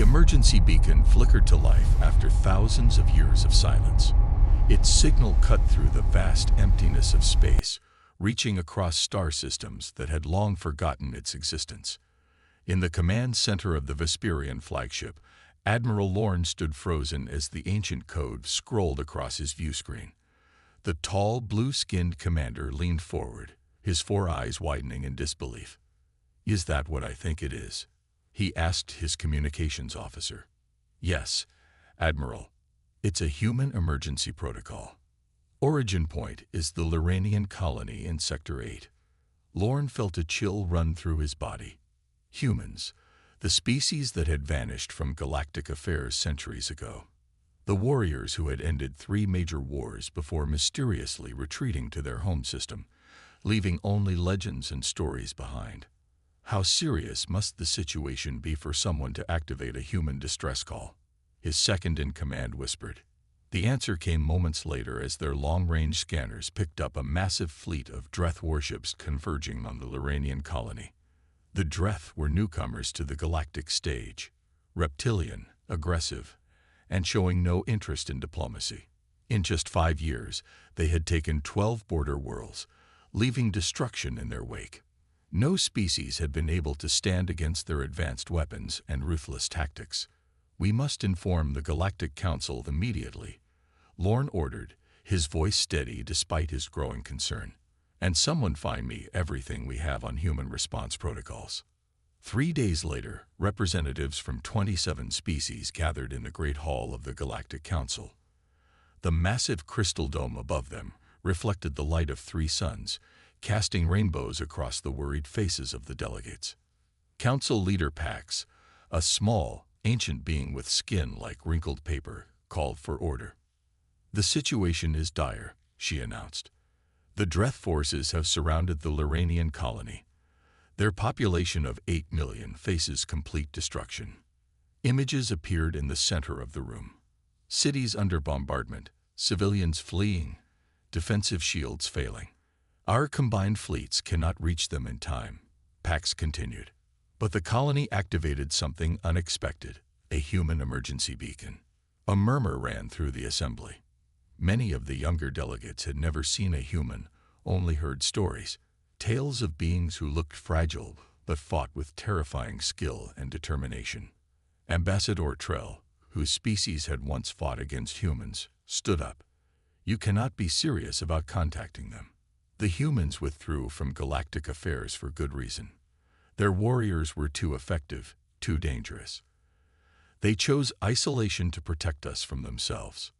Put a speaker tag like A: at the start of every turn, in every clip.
A: The emergency beacon flickered to life after thousands of years of silence. Its signal cut through the vast emptiness of space, reaching across star systems that had long forgotten its existence. In the command center of the Vesperian flagship, Admiral Lorne stood frozen as the ancient code scrolled across his viewscreen. The tall, blue-skinned commander leaned forward, his four eyes widening in disbelief. "Is that what I think it is?" he asked his communications officer. "Yes, Admiral. It's a human emergency protocol. Origin point is the Loranian colony in Sector 8. Lorne felt a chill run through his body. Humans, the species that had vanished from galactic affairs centuries ago. The warriors who had ended 3 major wars before mysteriously retreating to their home system, leaving only legends and stories behind. How serious must the situation be for someone to activate a human distress call? His second-in-command whispered. The answer came moments later as their long-range scanners picked up a massive fleet of Dreth warships converging on the Loranian colony. The Dreth were newcomers to the galactic stage, reptilian, aggressive, and showing no interest in diplomacy. In just 5 years, they had taken 12 border worlds, leaving destruction in their wake. No species had been able to stand against their advanced weapons and ruthless tactics. "We must inform the Galactic Council immediately," Lorne ordered, his voice steady despite his growing concern. "And someone find me everything we have on human response protocols." 3 days later, representatives from 27 species gathered in the Great Hall of the Galactic Council. The massive crystal dome above them reflected the light of 3 suns, casting rainbows across the worried faces of the delegates. Council leader Pax, a small, ancient being with skin like wrinkled paper, called for order. "The situation is dire," she announced. "The Dreth forces have surrounded the Loranian colony. Their population of 8 million faces complete destruction." Images appeared in the center of the room. Cities under bombardment, civilians fleeing, defensive shields failing. "Our combined fleets cannot reach them in time," Pax continued. But the colony activated something unexpected, a human emergency beacon. A murmur ran through the assembly. Many of the younger delegates had never seen a human, only heard stories, tales of beings who looked fragile but fought with terrifying skill and determination. Ambassador Trell, whose species had once fought against humans, stood up. "You cannot be serious about contacting them. The humans withdrew from galactic affairs for good reason. Their warriors were too effective, too dangerous. They chose isolation to protect us from themselves."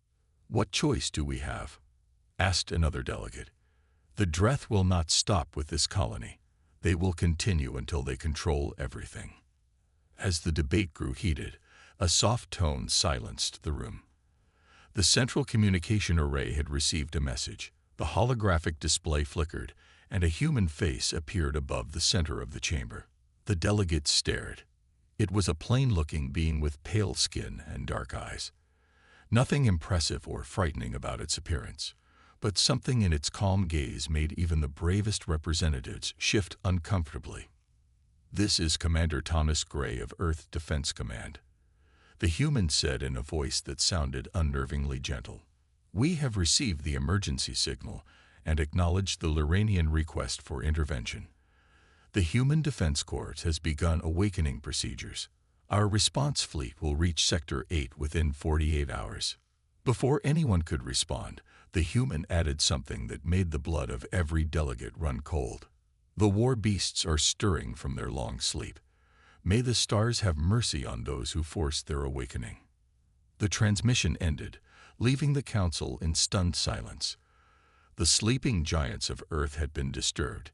A: "What choice do we have?" asked another delegate. "The Dreth will not stop with this colony. They will continue until they control everything." As the debate grew heated, a soft tone silenced the room. The central communication array had received a message. The holographic display flickered, and a human face appeared above the center of the chamber. The delegates stared. It was a plain-looking being with pale skin and dark eyes. Nothing impressive or frightening about its appearance, but something in its calm gaze made even the bravest representatives shift uncomfortably. "This is Commander Thomas Gray of Earth Defense Command," the human said in a voice that sounded unnervingly gentle. "We have received the emergency signal and acknowledged the Loranian request for intervention. The Human Defense Corps has begun awakening procedures. Our response fleet will reach Sector 8 within 48 hours." Before anyone could respond, the human added something that made the blood of every delegate run cold. "The war beasts are stirring from their long sleep. May the stars have mercy on those who forced their awakening." The transmission ended, leaving the council in stunned silence. The sleeping giants of Earth had been disturbed,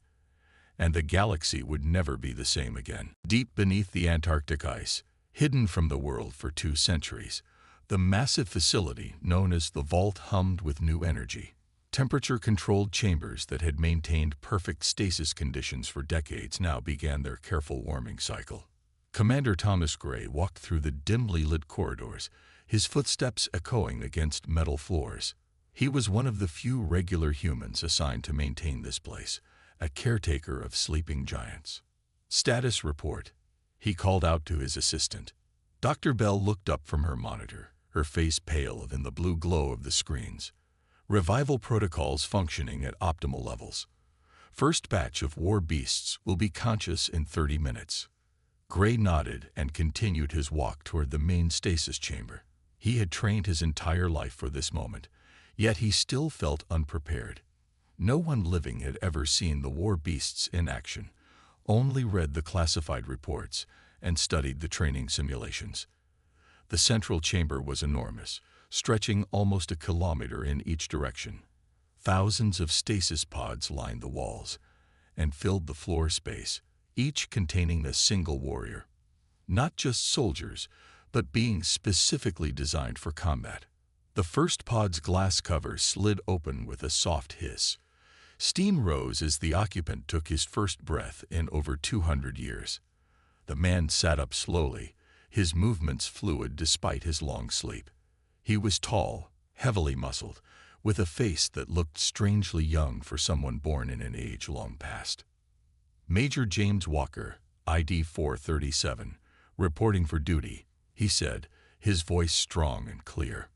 A: and the galaxy would never be the same again. Deep beneath the Antarctic ice, hidden from the world for 2 centuries, the massive facility known as the Vault hummed with new energy. Temperature-controlled chambers that had maintained perfect stasis conditions for decades now began their careful warming cycle. Commander Thomas Gray walked through the dimly lit corridors, his footsteps echoing against metal floors. He was one of the few regular humans assigned to maintain this place, a caretaker of sleeping giants. "Status report," he called out to his assistant. Dr. Bell looked up from her monitor, her face pale in the blue glow of the screens. Revival protocols functioning at optimal levels. First batch of war beasts will be conscious in 30 minutes. Gray nodded and continued his walk toward the main stasis chamber. He had trained his entire life for this moment, yet he still felt unprepared. No one living had ever seen the war beasts in action, only read the classified reports and studied the training simulations. The central chamber was enormous, stretching almost a kilometer in each direction. Thousands of stasis pods lined the walls and filled the floor space, each containing a single warrior. Not just soldiers, but beings specifically designed for combat. The first pod's glass cover slid open with a soft hiss. Steam rose as the occupant took his first breath in over 200 years. The man sat up slowly, his movements fluid despite his long sleep. He was tall, heavily muscled, with a face that looked strangely young for someone born in an age long past. Major James Walker, ID 437, reporting for duty, he said, his voice strong and clear.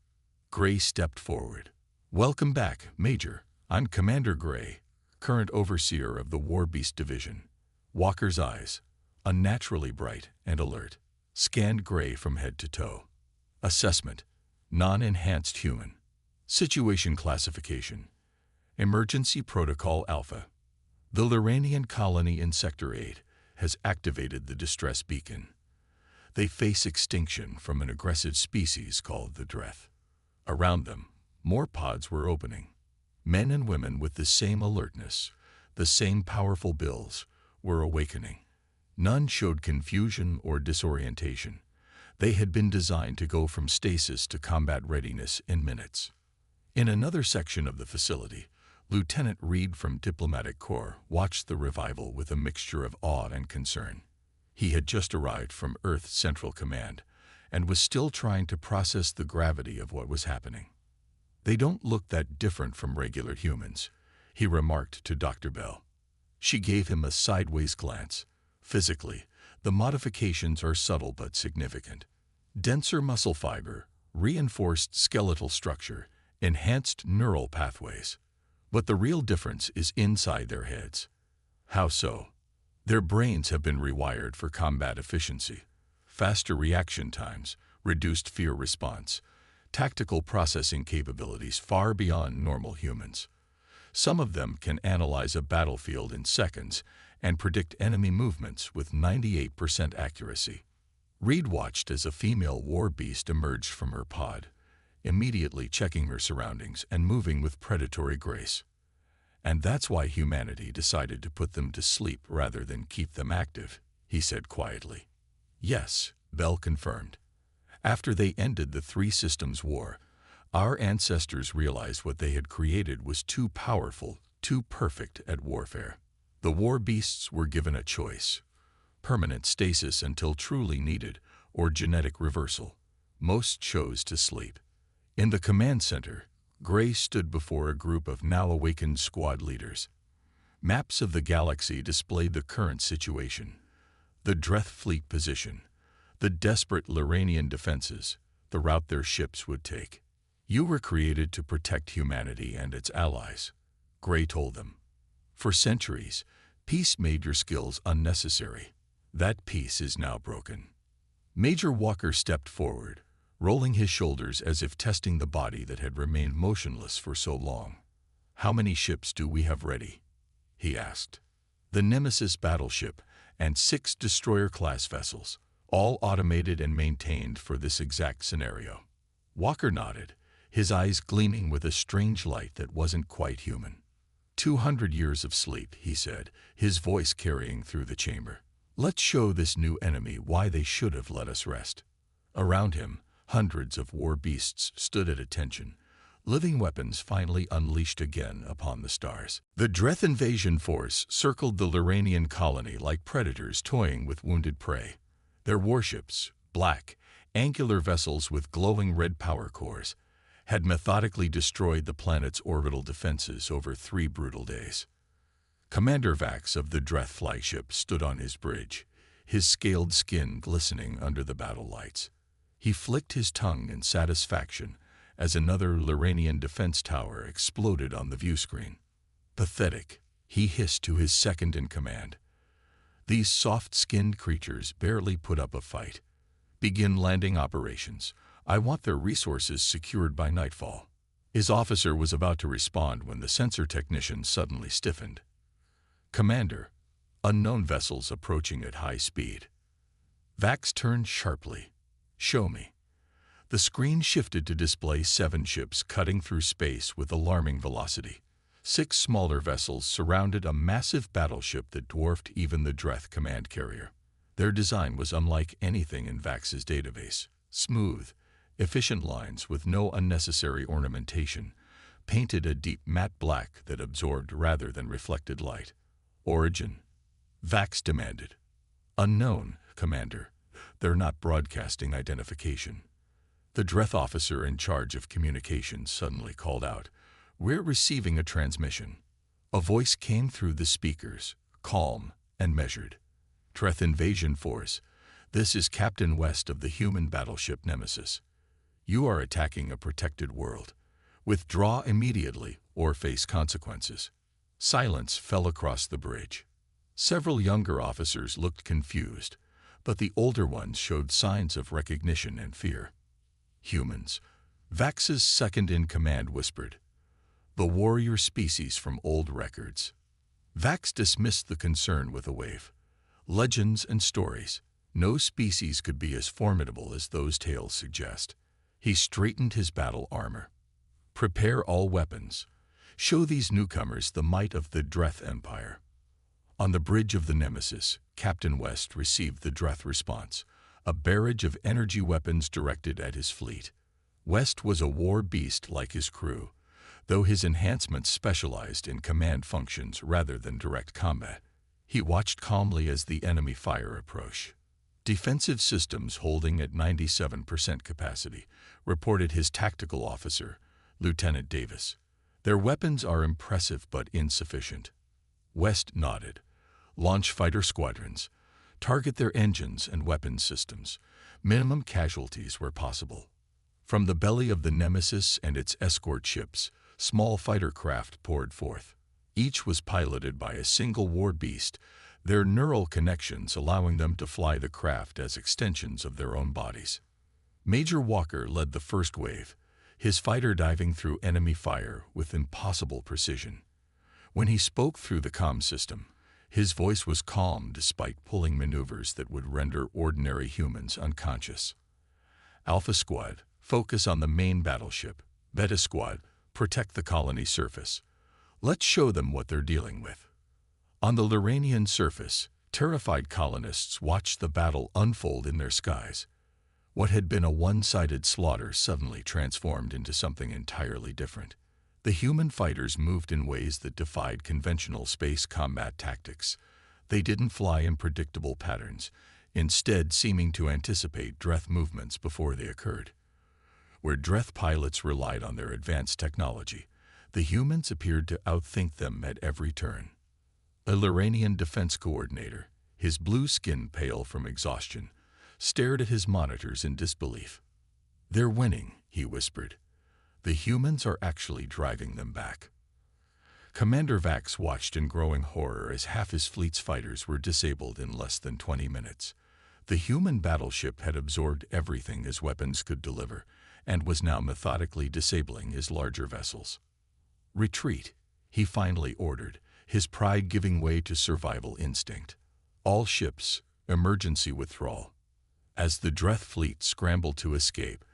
A: Gray stepped forward. "Welcome back, Major. I'm Commander Gray, current overseer of the War Beast Division." Walker's eyes, unnaturally bright and alert, scanned Gray from head to toe. Assessment: non-enhanced human. Situation classification: Emergency Protocol Alpha. The Loranian colony in Sector 8 has activated the distress beacon. They face extinction from an aggressive species called the Dreth. Around them, more pods were opening. Men and women with the same alertness, the same powerful bills, were awakening. None showed confusion or disorientation. They had been designed to go from stasis to combat readiness in minutes. In another section of the facility, Lieutenant Reed from Diplomatic Corps watched the revival with a mixture of awe and concern. He had just arrived from Earth Central Command and was still trying to process the gravity of what was happening. "They don't look that different from regular humans," he remarked to Dr. Bell. She gave him a sideways glance. "Physically, the modifications are subtle but significant. Denser muscle fiber, reinforced skeletal structure, enhanced neural pathways. But the real difference is inside their heads." "How so?" "Their brains have been rewired for combat efficiency. Faster reaction times, reduced fear response, tactical processing capabilities far beyond normal humans. Some of them can analyze a battlefield in seconds and predict enemy movements with 98% accuracy." Reed watched as a female war beast emerged from her pod, immediately checking her surroundings and moving with predatory grace. "And that's why humanity decided to put them to sleep rather than keep them active," he said quietly. "Yes," Bell confirmed. "After they ended the Three Systems War, our ancestors realized what they had created was too powerful, too perfect at warfare. The war beasts were given a choice: permanent stasis until truly needed, or genetic reversal. Most chose to sleep." In the command center, Gray stood before a group of now-awakened squad leaders. Maps of the galaxy displayed the current situation: the Dreth fleet position, the desperate Loranian defenses, the route their ships would take. "You were created to protect humanity and its allies," Gray told them. "For centuries, peace made your skills unnecessary. That peace is now broken." Major Walker stepped forward, rolling his shoulders as if testing the body that had remained motionless for so long. "How many ships do we have ready?" he asked. "The Nemesis battleship and 6 destroyer-class vessels, all automated and maintained for this exact scenario." Walker nodded, his eyes gleaming with a strange light that wasn't quite human. 200 years of sleep," he said, his voice carrying through the chamber. "Let's show this new enemy why they should have let us rest." Around him, hundreds of war beasts stood at attention, living weapons finally unleashed again upon the stars. The Dreth invasion force circled the Loranian colony like predators toying with wounded prey. Their warships, black, angular vessels with glowing red power cores, had methodically destroyed the planet's orbital defenses over 3 brutal days. Commander Vax of the Dreth flagship stood on his bridge, his scaled skin glistening under the battle lights. He flicked his tongue in satisfaction as another Loranian defense tower exploded on the view screen. Pathetic, he hissed to his second-in-command. These soft-skinned creatures barely put up a fight. Begin landing operations. I want their resources secured by nightfall. His officer was about to respond when the sensor technician suddenly stiffened. Commander, unknown vessels approaching at high speed. Vax turned sharply. Show me. The screen shifted to display 7 ships cutting through space with alarming velocity. 6 smaller vessels surrounded a massive battleship that dwarfed even the Dreth command carrier. Their design was unlike anything in Vax's database. Smooth, efficient lines with no unnecessary ornamentation, painted a deep matte black that absorbed rather than reflected light. Origin? Vax demanded. Unknown, Commander. They're not broadcasting identification. The Dreth officer in charge of communications suddenly called out, "We're receiving a transmission." A voice came through the speakers, calm and measured. "Dreth Invasion Force, this is Captain West of the human battleship Nemesis. You are attacking a protected world. Withdraw immediately or face consequences." Silence fell across the bridge. Several younger officers looked confused, but the older ones showed signs of recognition and fear. "Humans," Vax's second-in-command whispered. "The warrior species from old records." Vax dismissed the concern with a wave. Legends and stories. No species could be as formidable as those tales suggest. He straightened his battle armor. "Prepare all weapons. Show these newcomers the might of the Dreth Empire." On the bridge of the Nemesis, Captain West received the Dreth response, a barrage of energy weapons directed at his fleet. West was a war beast like his crew, though his enhancements specialized in command functions rather than direct combat. He watched calmly as the enemy fire approached. "Defensive systems holding at 97% capacity," reported his tactical officer, Lieutenant Davis. "Their weapons are impressive but insufficient." West nodded. "Launch fighter squadrons. Target their engines and weapons systems. Minimum casualties where possible." From the belly of the Nemesis and its escort ships, small fighter craft poured forth. Each was piloted by a single war beast, their neural connections allowing them to fly the craft as extensions of their own bodies. Major Walker led the first wave, his fighter diving through enemy fire with impossible precision. When he spoke through the comm system, his voice was calm despite pulling maneuvers that would render ordinary humans unconscious. "Alpha Squad, focus on the main battleship. Beta Squad, protect the colony surface. Let's show them what they're dealing with." On the Loranian surface, terrified colonists watched the battle unfold in their skies. What had been a one-sided slaughter suddenly transformed into something entirely different. The human fighters moved in ways that defied conventional space combat tactics. They didn't fly in predictable patterns, instead seeming to anticipate Dreth movements before they occurred. Where Dreth pilots relied on their advanced technology, the humans appeared to outthink them at every turn. A Loranian defense coordinator, his blue skin pale from exhaustion, stared at his monitors in disbelief. "They're winning," he whispered. "The humans are actually driving them back." Commander Vax watched in growing horror as half his fleet's fighters were disabled in less than 20 minutes. The human battleship had absorbed everything his weapons could deliver, and was now methodically disabling his larger vessels. "Retreat," he finally ordered, his pride giving way to survival instinct. "All ships, emergency withdrawal." As the Dreth fleet scrambled to escape,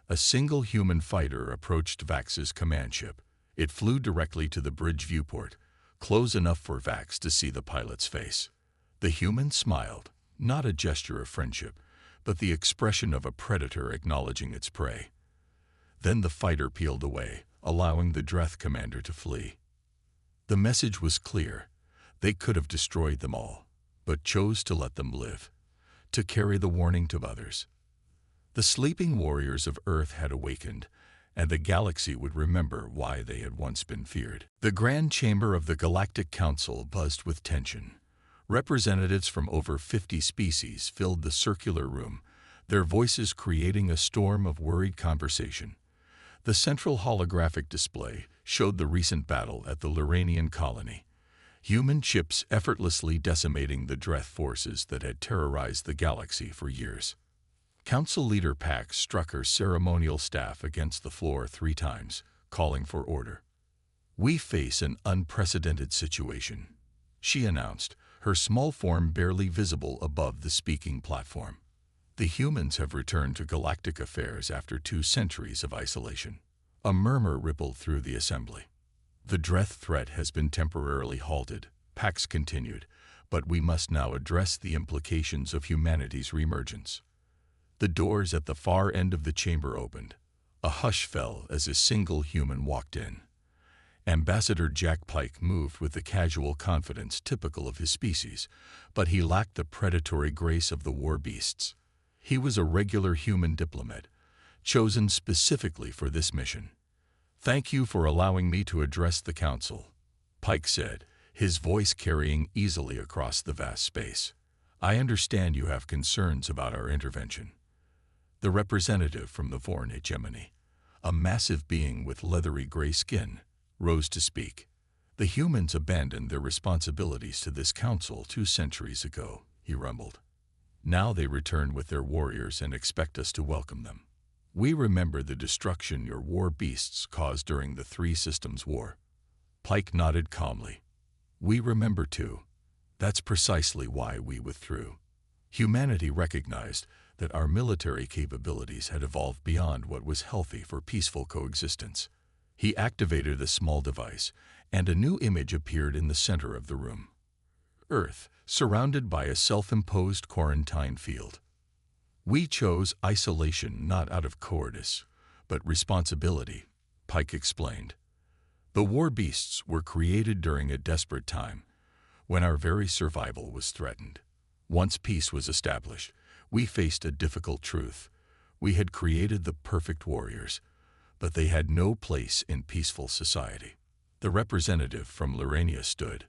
A: a single human fighter approached Vax's command ship. It flew directly to the bridge viewport, close enough for Vax to see the pilot's face. The human smiled, not a gesture of friendship, but the expression of a predator acknowledging its prey. Then the fighter peeled away, allowing the Dreth commander to flee. The message was clear. They could have destroyed them all, but chose to let them live, to carry the warning to others. The sleeping warriors of Earth had awakened, and the galaxy would remember why they had once been feared. The Grand Chamber of the Galactic Council buzzed with tension. Representatives from over 50 species filled the circular room, their voices creating a storm of worried conversation. The central holographic display showed the recent battle at the Luranian colony, human chips effortlessly decimating the Dreth forces that had terrorized the galaxy for years. Council Leader Pax struck her ceremonial staff against the floor 3 times, calling for order. "We face an unprecedented situation," she announced, her small form barely visible above the speaking platform. "The humans have returned to galactic affairs after 2 centuries of isolation." A murmur rippled through the assembly. "The Dreth threat has been temporarily halted," Pax continued, "but we must now address the implications of humanity's reemergence." The doors at the far end of the chamber opened. A hush fell as a single human walked in. Ambassador Jack Pike moved with the casual confidence typical of his species, but he lacked the predatory grace of the war beasts. He was a regular human diplomat, chosen specifically for this mission. "Thank you for allowing me to address the council," Pike said, his voice carrying easily across the vast space. "I understand you have concerns about our intervention." The representative from the Vorn hegemony, a massive being with leathery gray skin, rose to speak. "The humans abandoned their responsibilities to this council 2 centuries ago," he rumbled. "Now they return with their warriors and expect us to welcome them. We remember the destruction your war beasts caused during the 3 Systems War." Pike nodded calmly. "We remember too. That's precisely why we withdrew. Humanity recognized that our military capabilities had evolved beyond what was healthy for peaceful coexistence." He activated a small device, and a new image appeared in the center of the room. Earth, surrounded by a self-imposed quarantine field. "We chose isolation not out of cowardice, but responsibility," Pike explained. "The war beasts were created during a desperate time, when our very survival was threatened. Once peace was established, we faced a difficult truth. We had created the perfect warriors, but they had no place in peaceful society." The representative from Lurania stood.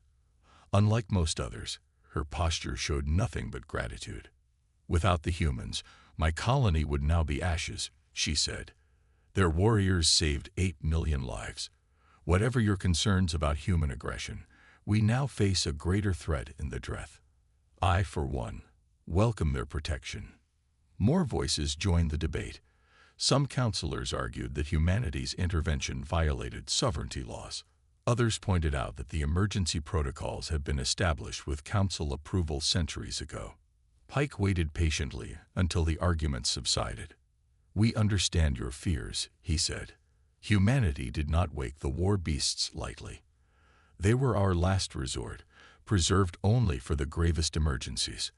A: Unlike most others, her posture showed nothing but gratitude. "Without the humans, my colony would now be ashes," she said. "Their warriors saved 8 million lives. Whatever your concerns about human aggression, we now face a greater threat in the Dreth. I, for one, welcome their protection." More voices joined the debate. Some councilors argued that humanity's intervention violated sovereignty laws. Others pointed out that the emergency protocols had been established with council approval centuries ago. Pike waited patiently until the arguments subsided. "We understand your fears," he said. "Humanity did not wake the war beasts lightly. They were our last resort, preserved only for the gravest emergencies.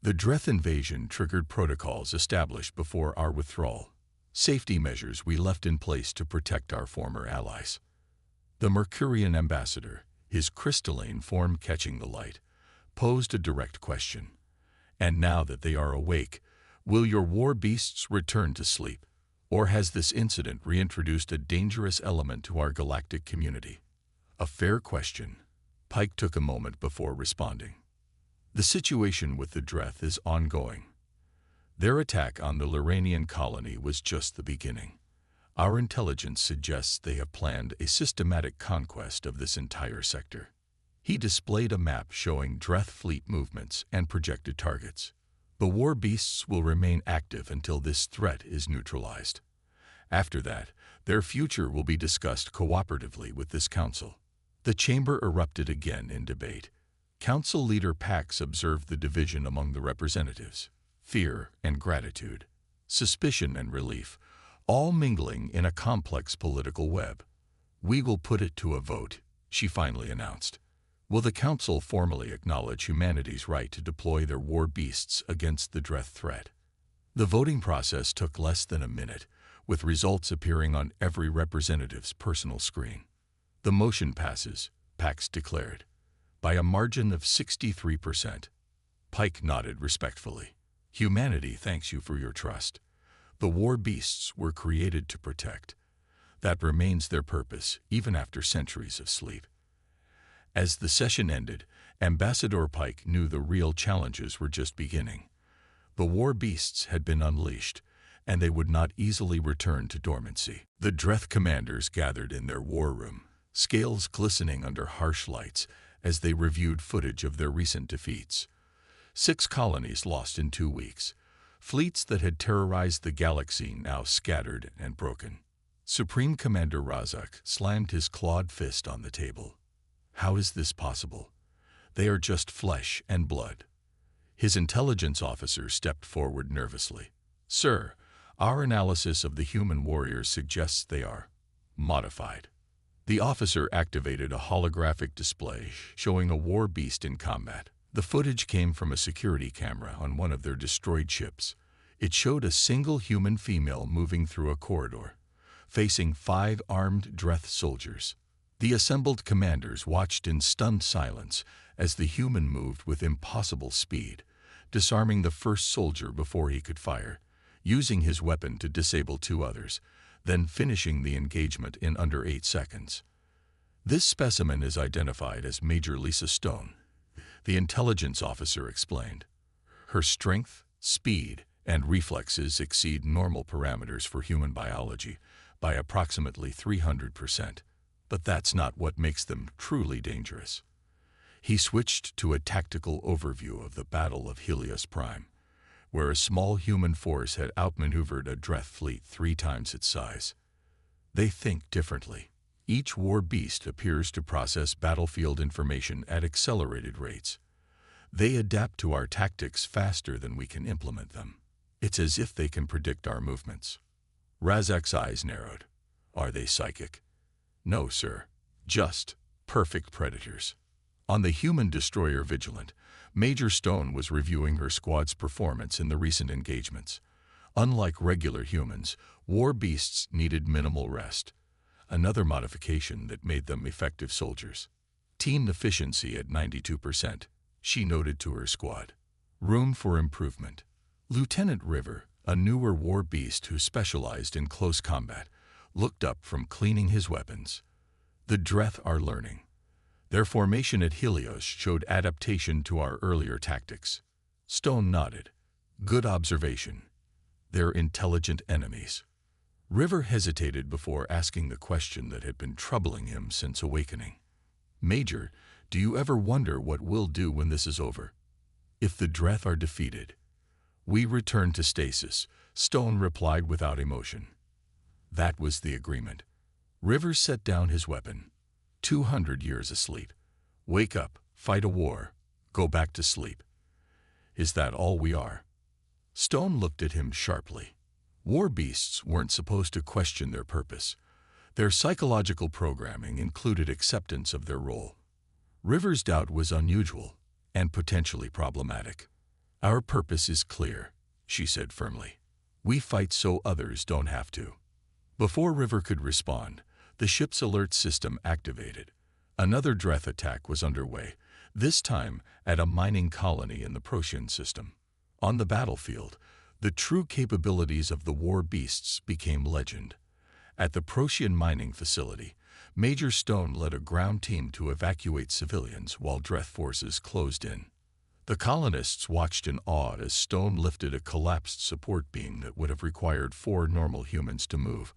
A: The Dreth invasion triggered protocols established before our withdrawal, safety measures we left in place to protect our former allies." The Mercurian ambassador, his crystalline form catching the light, posed a direct question. "And now that they are awake, will your war beasts return to sleep? Or has this incident reintroduced a dangerous element to our galactic community?" "A fair question." Pike took a moment before responding. "The situation with the Dreth is ongoing. Their attack on the Luranian colony was just the beginning. Our intelligence suggests they have planned a systematic conquest of this entire sector." He displayed a map showing Dreth fleet movements and projected targets. "The war beasts will remain active until this threat is neutralized. After that, their future will be discussed cooperatively with this council." The chamber erupted again in debate. Council Leader Pax observed the division among the representatives. Fear and gratitude, suspicion and relief, all mingling in a complex political web. "We will put it to a vote," she finally announced. "Will the council formally acknowledge humanity's right to deploy their war beasts against the Dreth threat?" The voting process took less than a minute, with results appearing on every representative's personal screen. "The motion passes," Pax declared, "by a margin of 63%. Pike nodded respectfully. "Humanity thanks you for your trust. The war beasts were created to protect. That remains their purpose, even after centuries of sleep." As the session ended, Ambassador Pike knew the real challenges were just beginning. The war beasts had been unleashed, and they would not easily return to dormancy. The Dreth commanders gathered in their war room, scales glistening under harsh lights as they reviewed footage of their recent defeats. 6 colonies lost in 2 weeks. Fleets that had terrorized the galaxy now scattered and broken. Supreme Commander Razak slammed his clawed fist on the table. How is this possible? They are just flesh and blood. His intelligence officer stepped forward nervously. Sir, our analysis of the human warriors suggests they are modified. The officer activated a holographic display showing a war beast in combat. The footage came from a security camera on one of their destroyed ships. It showed a single human female moving through a corridor, facing 5 armed Dreth soldiers. The assembled commanders watched in stunned silence as the human moved with impossible speed, disarming the first soldier before he could fire, using his weapon to disable 2 others, then finishing the engagement in under 8 seconds. This specimen is identified as Major Lisa Stone, the intelligence officer explained. Her strength, speed, and reflexes exceed normal parameters for human biology by approximately 300%, but that's not what makes them truly dangerous. He switched to a tactical overview of the Battle of Helios Prime, where a small human force had outmaneuvered a Dreth fleet 3 times its size. They think differently. Each war beast appears to process battlefield information at accelerated rates. They adapt to our tactics faster than we can implement them. It's as if they can predict our movements. Razak's eyes narrowed. Are they psychic? No, sir. Just perfect predators. On the human destroyer Vigilant, Major Stone was reviewing her squad's performance in the recent engagements. Unlike regular humans, war beasts needed minimal rest, another modification that made them effective soldiers. Team efficiency at 92%, she noted to her squad. Room for improvement. Lieutenant River, a newer war beast who specialized in close combat, looked up from cleaning his weapons. The Dreth are learning. Their formation at Helios showed adaptation to our earlier tactics. Stone nodded. Good observation. They're intelligent enemies. River hesitated before asking the question that had been troubling him since awakening. Major, do you ever wonder what we'll do when this is over? If the Dreth are defeated, we return to stasis, Stone replied without emotion. That was the agreement. River set down his weapon. 200 years asleep. Wake up, fight a war, go back to sleep. Is that all we are? Stone looked at him sharply. War beasts weren't supposed to question their purpose. Their psychological programming included acceptance of their role. River's doubt was unusual and potentially problematic. Our purpose is clear, she said firmly. We fight so others don't have to. Before River could respond, the ship's alert system activated. Another Dreth attack was underway, this time at a mining colony in the Procyon system. On the battlefield, the true capabilities of the war beasts became legend. At the Procyon mining facility, Major Stone led a ground team to evacuate civilians while Dreth forces closed in. The colonists watched in awe as Stone lifted a collapsed support beam that would have required 4 normal humans to move.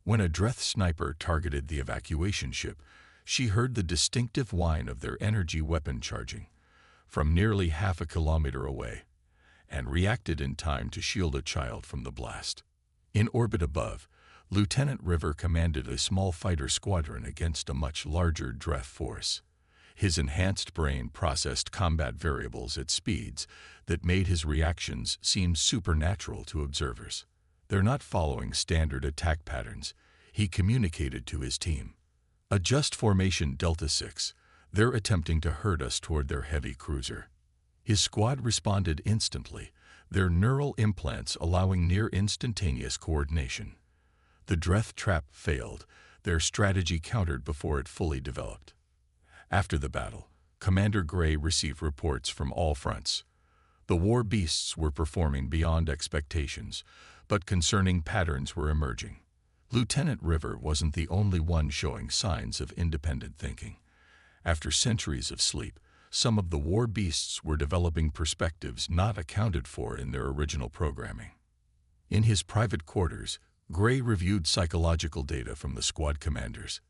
A: When a Dreth sniper targeted the evacuation ship, she heard the distinctive whine of their energy weapon charging from nearly half a kilometer away, and reacted in time to shield a child from the blast. In orbit above, Lieutenant River commanded a small fighter squadron against a much larger Dreth force. His enhanced brain processed combat variables at speeds that made his reactions seem supernatural to observers. They're not following standard attack patterns, he communicated to his team. Adjust formation Delta 6. They're attempting to herd us toward their heavy cruiser. His squad responded instantly, their neural implants allowing near instantaneous coordination. The Dreth trap failed, their strategy countered before it fully developed. After the battle, Commander Gray received reports from all fronts. The war beasts were performing beyond expectations, but concerning patterns were emerging. Lieutenant River wasn't the only one showing signs of independent thinking. After centuries of sleep, Some of the war beasts were developing perspectives not accounted for in their original programming. In his private quarters, Gray reviewed psychological data from the squad commanders.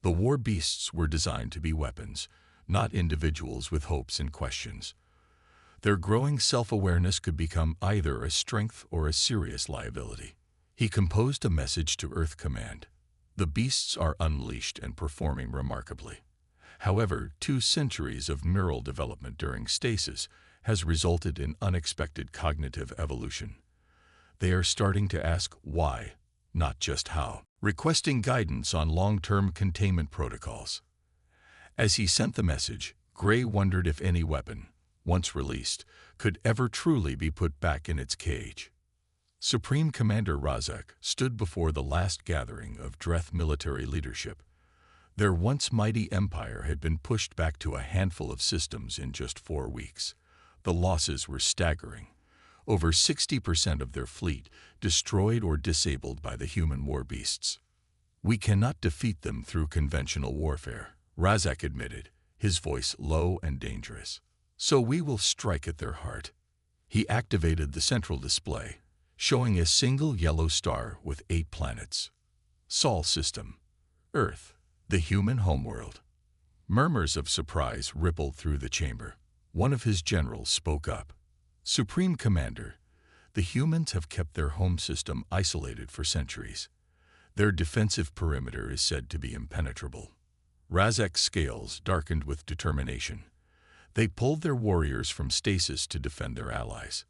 A: The war beasts were designed to be weapons, not individuals with hopes and questions. Their growing self-awareness could become either a strength or a serious liability. He composed a message to Earth Command. The beasts are unleashed and performing remarkably. However, 2 centuries of neural development during stasis has resulted in unexpected cognitive evolution. They are starting to ask why, not just how, requesting guidance on long-term containment protocols. As he sent the message, Gray wondered if any weapon, once released, could ever truly be put back in its cage. Supreme Commander Razak stood before the last gathering of Dreth military leadership. Their once mighty empire had been pushed back to a handful of systems in just 4 weeks. The losses were staggering. Over 60% of their fleet destroyed or disabled by the human war beasts. "We cannot defeat them through conventional warfare," Razak admitted, his voice low and dangerous. "So we will strike at their heart." He activated the central display, showing a single yellow star with 8 planets. Sol system. Earth, the human homeworld. Murmurs of surprise rippled through the chamber. One of his generals spoke up. "Supreme Commander, the humans have kept their home system isolated for centuries. Their defensive perimeter is said to be impenetrable." Razak's scales darkened with determination. They pulled their warriors from stasis to defend their allies.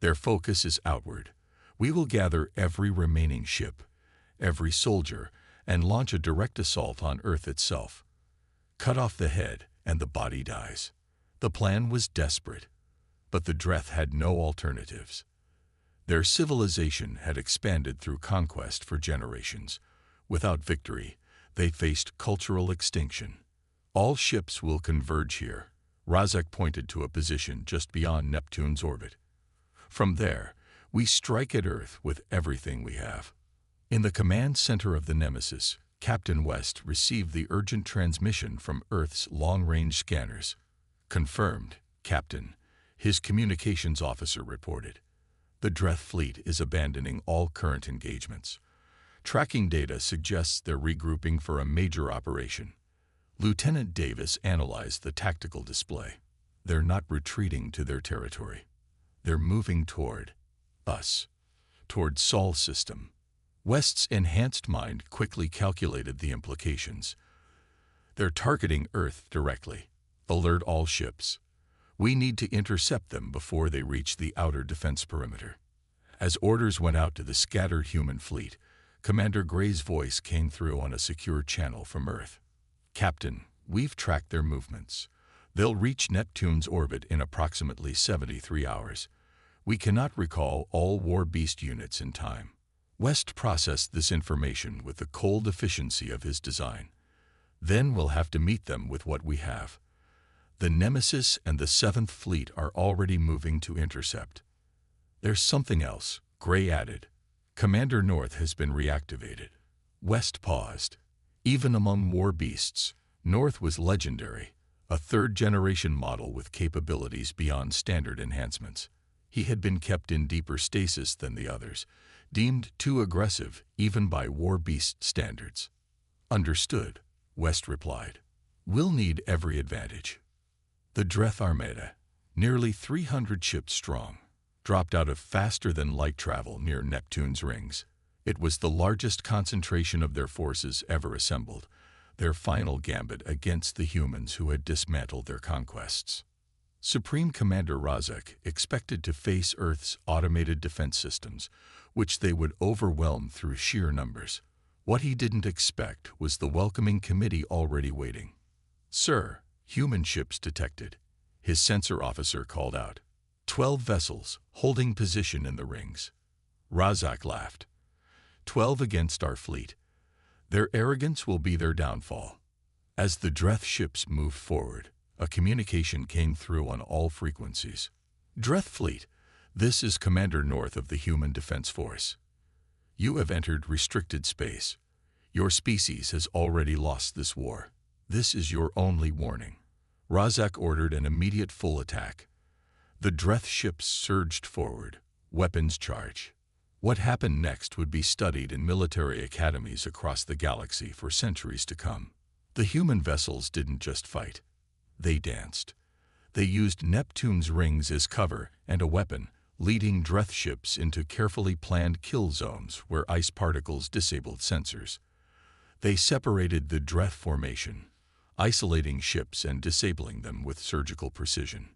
A: "Their focus is outward. We will gather every remaining ship, every soldier, and launch a direct assault on Earth itself. Cut off the head, and the body dies." The plan was desperate, but the Dreth had no alternatives. Their civilization had expanded through conquest for generations. Without victory, they faced cultural extinction. "All ships will converge here." Razak pointed to a position just beyond Neptune's orbit. "From there, we strike at Earth with everything we have." In the command center of the Nemesis, Captain West received the urgent transmission from Earth's long-range scanners. "Confirmed, Captain," his communications officer reported. "The Dreth fleet is abandoning all current engagements. Tracking data suggests they're regrouping for a major operation." Lieutenant Davis analyzed the tactical display. "They're not retreating to their territory. They're moving toward us, toward Sol system." West's enhanced mind quickly calculated the implications. "They're targeting Earth directly. Alert all ships. We need to intercept them before they reach the outer defense perimeter." As orders went out to the scattered human fleet, Commander Gray's voice came through on a secure channel from Earth. "Captain, we've tracked their movements. They'll reach Neptune's orbit in approximately 73 hours. We cannot recall all war beast units in time." West processed this information with the cold efficiency of his design. "Then we'll have to meet them with what we have." The Nemesis and the 7th Fleet are already moving to intercept. "There's something else," Gray added. "Commander North has been reactivated." West paused. Even among war beasts, North was legendary, a 3rd-generation model with capabilities beyond standard enhancements. He had been kept in deeper stasis than the others, deemed too aggressive even by war beast standards. "Understood," West replied. "We'll need every advantage." The Dreth Armada, nearly 300 ships strong, dropped out of faster-than-light travel near Neptune's rings. It was the largest concentration of their forces ever assembled, their final gambit against the humans who had dismantled their conquests. Supreme Commander Razak expected to face Earth's automated defense systems, which they would overwhelm through sheer numbers. What he didn't expect was the welcoming committee already waiting. "Sir, human ships detected," his sensor officer called out. 12 vessels, holding position in the rings. Razak laughed. 12 against our fleet. Their arrogance will be their downfall." As the Dreth ships moved forward, a communication came through on all frequencies. "Dreth Fleet, this is Commander North of the Human Defense Force. You have entered restricted space. Your species has already lost this war. This is your only warning. Razak ordered an immediate full attack. The Dreth ships surged forward, weapons charged. What happened next would be studied in military academies across the galaxy for centuries to come. The human vessels didn't just fight. They danced. They used Neptune's rings as cover and a weapon, leading Dreth ships into carefully planned kill zones where ice particles disabled sensors. They separated the Dreth formation, isolating ships and disabling them with surgical precision.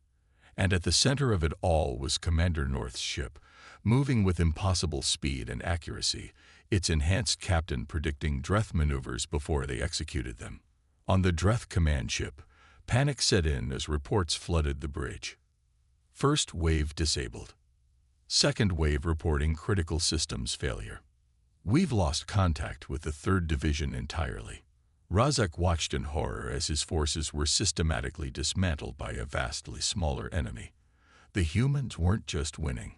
A: And at the center of it all was Commander North's ship, moving with impossible speed and accuracy, its enhanced captain predicting Dreth maneuvers before they executed them. On the Dreth command ship, panic set in as reports flooded the bridge. First wave disabled. Second wave reporting critical systems failure. We've lost contact with the 3rd Division entirely. Razak watched in horror as his forces were systematically dismantled by a vastly smaller enemy. The humans weren't just winning.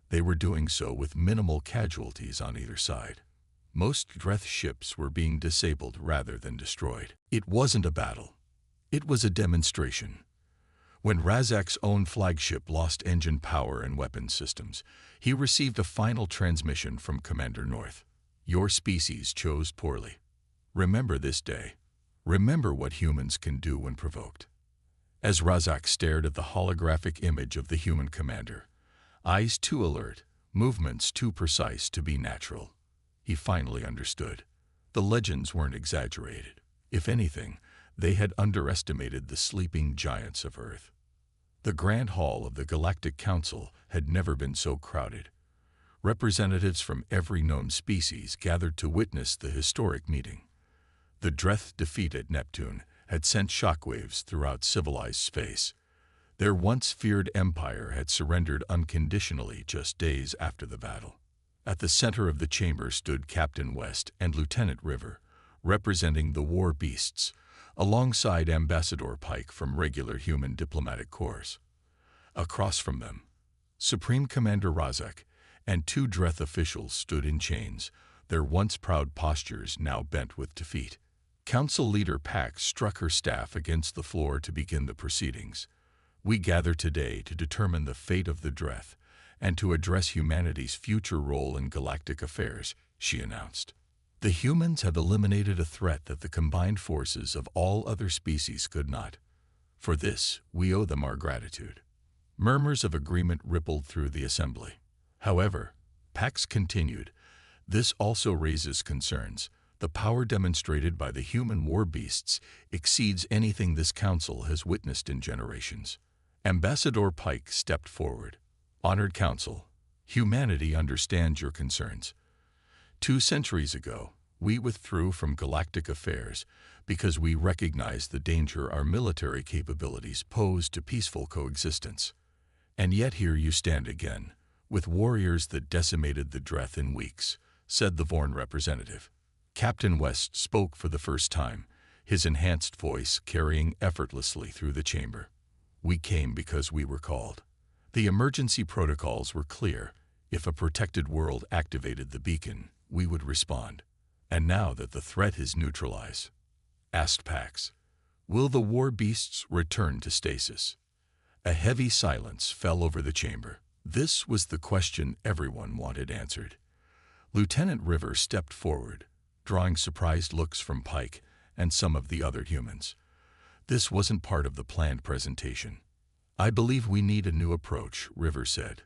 A: They were doing so with minimal casualties on either side. Most Dreth ships were being disabled rather than destroyed. It wasn't a battle. It was a demonstration. When Razak's own flagship lost engine power and weapon systems, he received a final transmission from Commander North. Your species chose poorly. Remember this day. Remember what humans can do when provoked. As Razak stared at the holographic image of the human commander, eyes too alert, movements too precise to be natural, he finally understood. The legends weren't exaggerated. If anything, they had underestimated the sleeping giants of Earth. The Grand Hall of the Galactic Council had never been so crowded. Representatives from every known species gathered to witness the historic meeting. The Dreth defeat at Neptune had sent shockwaves throughout civilized space. Their once feared empire had surrendered unconditionally just days after the battle. At the center of the chamber stood Captain West and Lieutenant River, representing the war beasts, alongside Ambassador Pike from regular human diplomatic corps. Across from them, Supreme Commander Razak and 2 Dreth officials stood in chains, their once proud postures now bent with defeat. Council Leader Pax struck her staff against the floor to begin the proceedings. We gather today to determine the fate of the Dreth and to address humanity's future role in galactic affairs, she announced. The humans have eliminated a threat that the combined forces of all other species could not. For this, we owe them our gratitude. Murmurs of agreement rippled through the assembly. However, Pax continued, this also raises concerns. The power demonstrated by the human war beasts exceeds anything this council has witnessed in generations. Ambassador Pike stepped forward. Honored Council, humanity understands your concerns. 2 centuries ago, we withdrew from galactic affairs because we recognized the danger our military capabilities pose to peaceful coexistence. And yet here you stand again, with warriors that decimated the Dreth in weeks, said the Vorn representative. Captain West spoke for the first time, his enhanced voice carrying effortlessly through the chamber. We came because we were called. The emergency protocols were clear. If a protected world activated the beacon, we would respond. And now that the threat is neutralized, asked Pax, will the war beasts return to stasis? A heavy silence fell over the chamber. This was the question everyone wanted answered. Lieutenant River stepped forward, drawing surprised looks from Pike and some of the other humans. This wasn't part of the planned presentation. I believe we need a new approach, River said.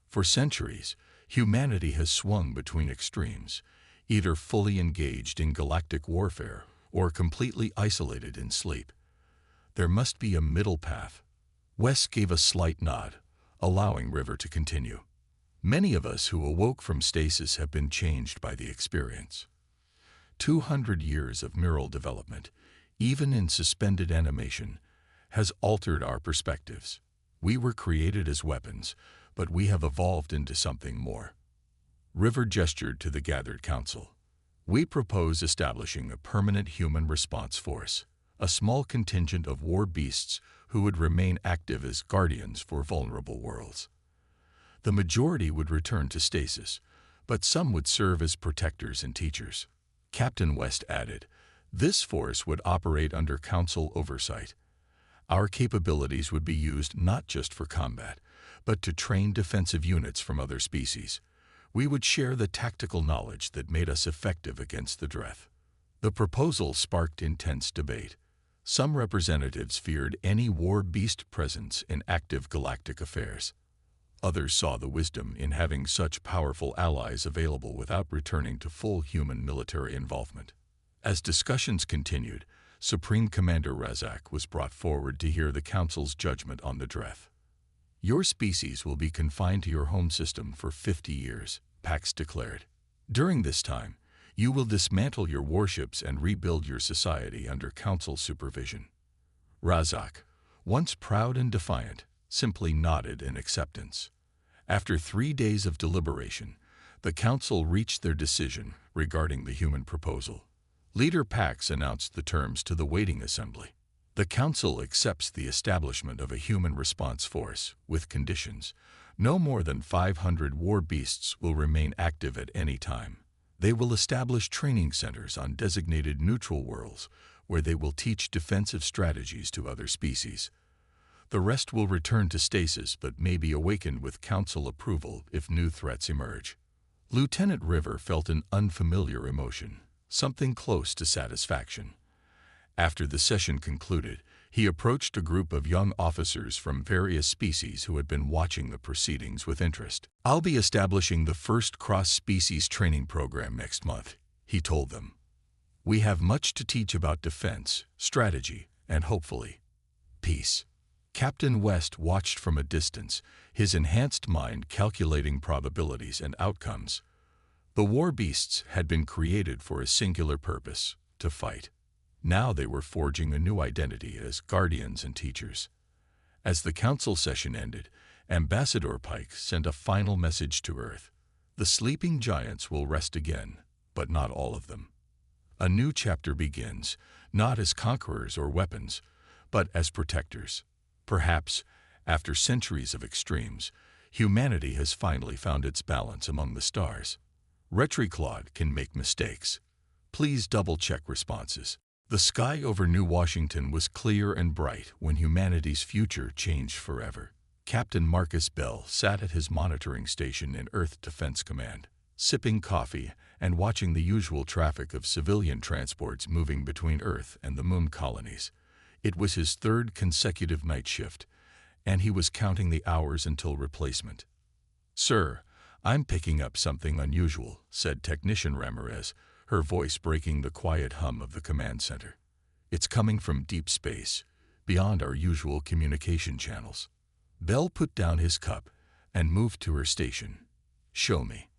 A: For centuries, humanity has swung between extremes, either fully engaged in galactic warfare or completely isolated in sleep. There must be a middle path. West gave a slight nod, allowing River to continue. Many of us who awoke from stasis have been changed by the experience. 200 years of neural development, even in suspended animation, has altered our perspectives. We were created as weapons, but we have evolved into something more. River gestured to the gathered council. We propose establishing a permanent human response force, a small contingent of war beasts who would remain active as guardians for vulnerable worlds. The majority would return to stasis, but some would serve as protectors and teachers. Captain West added, this force would operate under council oversight. Our capabilities would be used not just for combat, but to train defensive units from other species. We would share the tactical knowledge that made us effective against the Dreth. The proposal sparked intense debate. Some representatives feared any war beast presence in active galactic affairs. Others saw the wisdom in having such powerful allies available without returning to full human military involvement. As discussions continued, Supreme Commander Razak was brought forward to hear the Council's judgment on the Dreth. Your species will be confined to your home system for 50 years, Pax declared. During this time, you will dismantle your warships and rebuild your society under Council supervision. Razak, once proud and defiant, simply nodded in acceptance. After 3 days of deliberation, the Council reached their decision regarding the human proposal. Leader Pax announced the terms to the waiting assembly. The Council accepts the establishment of a human response force, with conditions. No more than 500 war beasts will remain active at any time. They will establish training centers on designated neutral worlds, where they will teach defensive strategies to other species. The rest will return to stasis but may be awakened with Council approval if new threats emerge. Lieutenant River felt an unfamiliar emotion, something close to satisfaction. After the session concluded, he approached a group of young officers from various species who had been watching the proceedings with interest. "I'll be establishing the first cross-species training program next month," he told them. "We have much to teach about defense, strategy, and hopefully, peace." Captain West watched from a distance, his enhanced mind calculating probabilities and outcomes. The war beasts had been created for a singular purpose: to fight. Now they were forging a new identity as guardians and teachers. As the Council session ended, Ambassador Pike sent a final message to Earth. The sleeping giants will rest again, but not all of them. A new chapter begins, not as conquerors or weapons, but as protectors. Perhaps, after centuries of extremes, humanity has finally found its balance among the stars. Retriclaude can make mistakes. Please double-check responses. The sky over New Washington was clear and bright when humanity's future changed forever. Captain Marcus Bell sat at his monitoring station in Earth Defense Command, sipping coffee and watching the usual traffic of civilian transports moving between Earth and the Moon colonies. It was his third consecutive night shift, and he was counting the hours until replacement. "Sir, I'm picking up something unusual," said Technician Ramirez, her voice breaking the quiet hum of the command center. "It's coming from deep space, beyond our usual communication channels." Bell put down his cup and moved to her station. "Show me."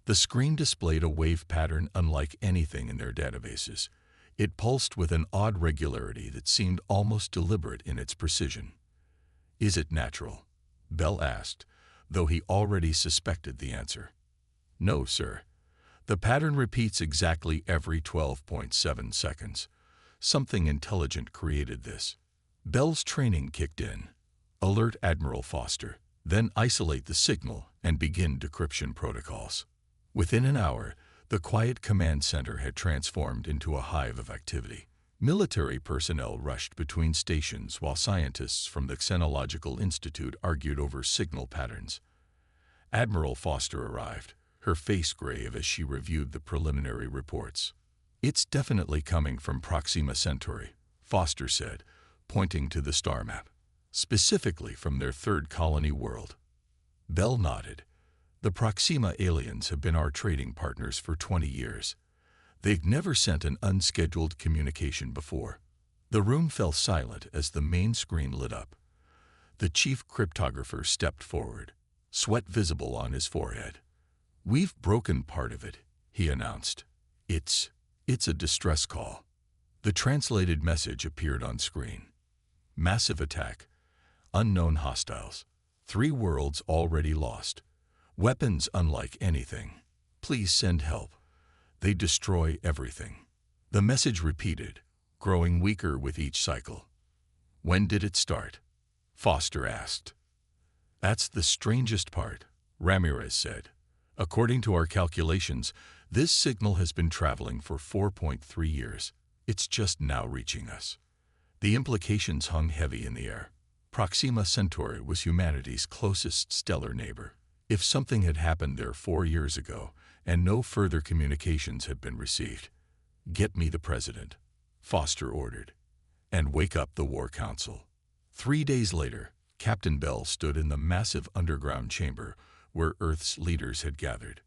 A: The screen displayed a wave pattern unlike anything in their databases. It pulsed with an odd regularity that seemed almost deliberate in its precision. "Is it natural?" Bell asked, though he already suspected the answer. "No, sir. The pattern repeats exactly every 12.7 seconds. Something intelligent created this." Bell's training kicked in. Alert Admiral Foster, then isolate the signal and begin decryption protocols. Within an hour, the quiet command center had transformed into a hive of activity. Military personnel rushed between stations while scientists from the Xenological Institute argued over signal patterns. Admiral Foster arrived, her face grave as she reviewed the preliminary reports. "It's definitely coming from Proxima Centauri," Foster said, pointing to the star map. "Specifically from their third colony world." Bell nodded. "The Proxima aliens have been our trading partners for 20 years. They've never sent an unscheduled communication before." The room fell silent as the main screen lit up. The chief cryptographer stepped forward, sweat visible on his forehead. "We've broken part of it," he announced. It's a distress call." The translated message appeared on screen. "Massive attack. Unknown hostiles. 3 worlds already lost. Weapons unlike anything. Please send help. They destroy everything." The message repeated, growing weaker with each cycle. "When did it start?" Foster asked. "That's the strangest part," Ramirez said. "According to our calculations, this signal has been traveling for 4.3 years. It's just now reaching us." The implications hung heavy in the air. Proxima Centauri was humanity's closest stellar neighbor. If something had happened there 4 years ago, and no further communications had been received, "Get me the president," Foster ordered, "and wake up the War Council." 3 days later, Captain Bell stood in the massive underground chamber where Earth's leaders had gathered.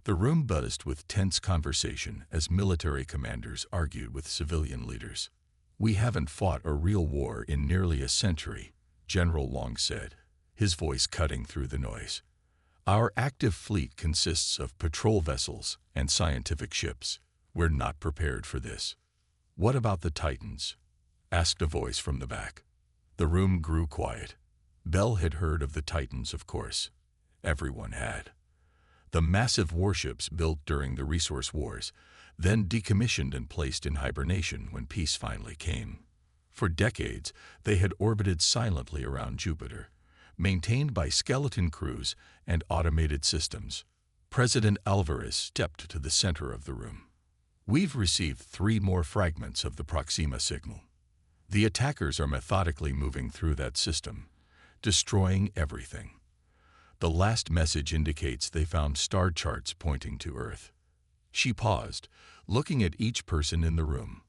A: The room buzzed with tense conversation as military commanders argued with civilian leaders. "We haven't fought a real war in nearly a century," General Long said, his voice cutting through the noise. "Our active fleet consists of patrol vessels and scientific ships. We're not prepared for this." "What about the Titans?" asked a voice from the back. The room grew quiet. Bell had heard of the Titans, of course. Everyone had. The massive warships built during the resource wars, then decommissioned and placed in hibernation when peace finally came. For decades, they had orbited silently around Jupiter, maintained by skeleton crews and automated systems. President Alvarez stepped to the center of the room. "We've received 3 more fragments of the Proxima signal. The attackers are methodically moving through that system, destroying everything. The last message indicates they found star charts pointing to Earth." She paused, looking at each person in the room.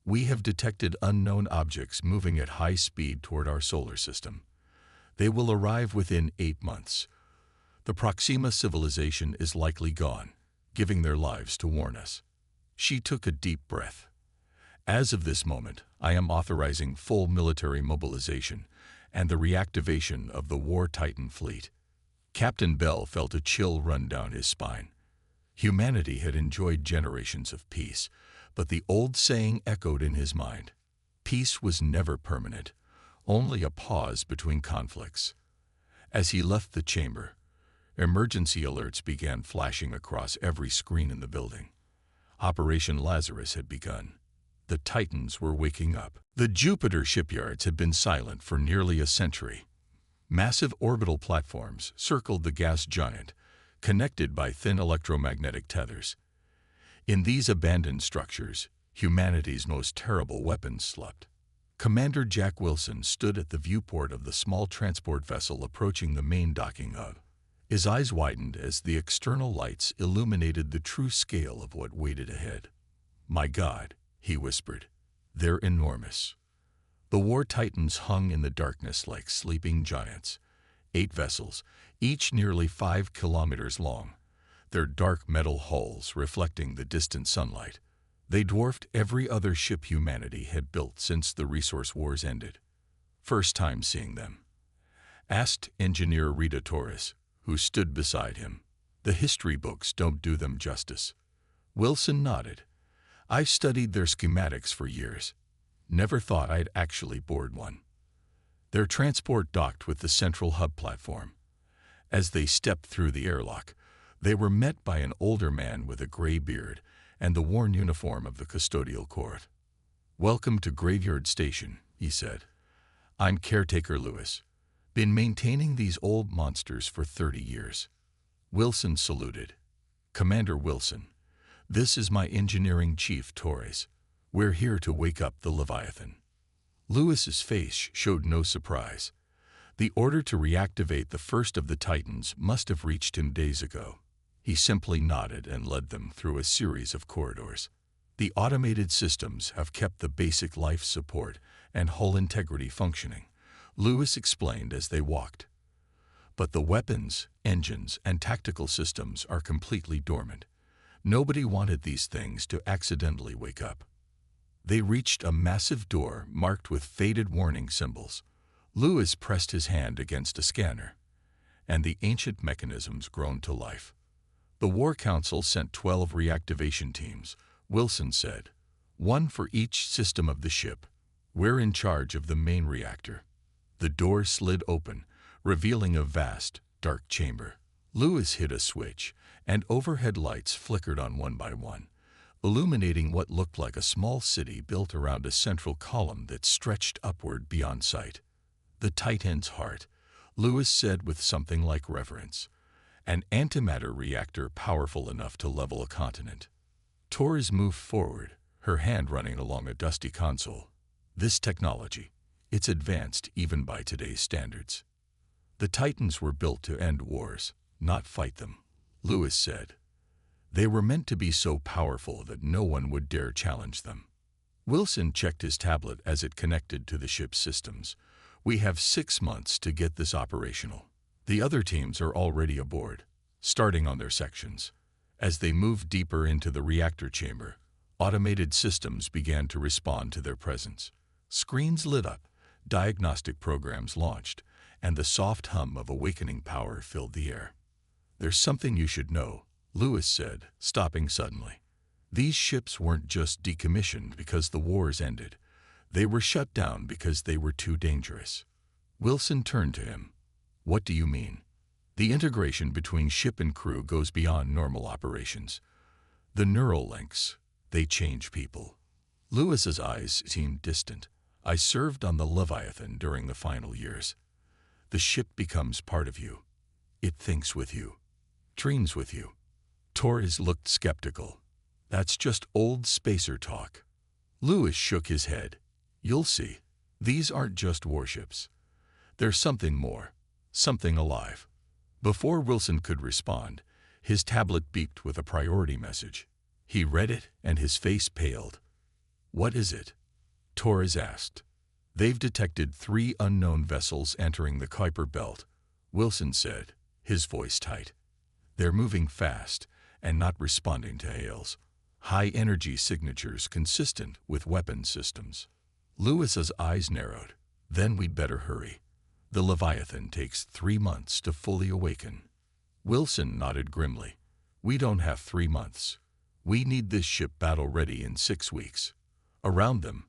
A: "We have detected unknown objects moving at high speed toward our solar system. They will arrive within 8 months. The Proxima civilization is likely gone, giving their lives to warn us." She took a deep breath. "As of this moment, I am authorizing full military mobilization and the reactivation of the War Titan fleet." Captain Bell felt a chill run down his spine. Humanity had enjoyed generations of peace, but the old saying echoed in his mind. Peace was never permanent, only a pause between conflicts. As he left the chamber, emergency alerts began flashing across every screen in the building. Operation Lazarus had begun. The Titans were waking up. The Jupiter shipyards had been silent for nearly a century. Massive orbital platforms circled the gas giant, connected by thin electromagnetic tethers. In these abandoned structures, humanity's most terrible weapons slept. Commander Jack Wilson stood at the viewport of the small transport vessel approaching the main docking hub. His eyes widened as the external lights illuminated the true scale of what waited ahead. "My God," he whispered, "they're enormous." The War Titans hung in the darkness like sleeping giants. 8 vessels, each nearly 5 kilometers long, their dark metal hulls reflecting the distant sunlight. They dwarfed every other ship humanity had built since the resource wars ended. "First time seeing them?" asked Engineer Rita Torres, who stood beside him. "The history books don't do them justice." Wilson nodded. "I've studied their schematics for years. Never thought I'd actually board one." Their transport docked with the central hub platform. As they stepped through the airlock, they were met by an older man with a gray beard and the worn uniform of the custodial court. "Welcome to Graveyard Station," he said. "I'm Caretaker Lewis. Been maintaining these old monsters for 30 years. Wilson saluted. "Commander Wilson, this is my engineering chief, Torres. We're here to wake up the Leviathan." Lewis's face showed no surprise. The order to reactivate the first of the Titans must have reached him days ago. He simply nodded and led them through a series of corridors. "The automated systems have kept the basic life support and hull integrity functioning," Lewis explained as they walked. "But the weapons, engines, and tactical systems are completely dormant. Nobody wanted these things to accidentally wake up." They reached a massive door marked with faded warning symbols. Lewis pressed his hand against a scanner, and the ancient mechanisms groaned to life. "The War Council sent 12 reactivation teams," Wilson said, "one for each system of the ship. We're in charge of the main reactor." The door slid open, revealing a vast, dark chamber. Lewis hit a switch, and overhead lights flickered on one by one, illuminating what looked like a small city built around a central column that stretched upward beyond sight. "The Titan's heart," Lewis said with something like reverence. "An antimatter reactor powerful enough to level a continent." Torres moved forward, her hand running along a dusty console. This technology, it's advanced even by today's standards. The Titans were built to end wars, not fight them, Lewis said. They were meant to be so powerful that no one would dare challenge them. Wilson checked his tablet as it connected to the ship's systems. We have 6 months to get this operational. The other teams are already aboard, starting on their sections. As they moved deeper into the reactor chamber, automated systems began to respond to their presence. Screens lit up, diagnostic programs launched, and the soft hum of awakening power filled the air. There's something you should know, Lewis said, stopping suddenly. These ships weren't just decommissioned because the wars ended. They were shut down because they were too dangerous. Wilson turned to him. What do you mean? The integration between ship and crew goes beyond normal operations. The neural links, they change people. Lewis's eyes seemed distant. I served on the Leviathan during the final years. The ship becomes part of you. It thinks with you, dreams with you. Torres looked skeptical. That's just old spacer talk. Lewis shook his head. You'll see. These aren't just warships. There's something more, something alive. Before Wilson could respond, his tablet beeped with a priority message. He read it and his face paled. What is it? Torres asked. They've detected 3 unknown vessels entering the Kuiper Belt, Wilson said, his voice tight. They're moving fast and not responding to hails. High-energy signatures consistent with weapon systems. Lewis's eyes narrowed. Then we'd better hurry. The Leviathan takes 3 months to fully awaken. Wilson nodded grimly. We don't have 3 months. We need this ship battle-ready in 6 weeks. Around them,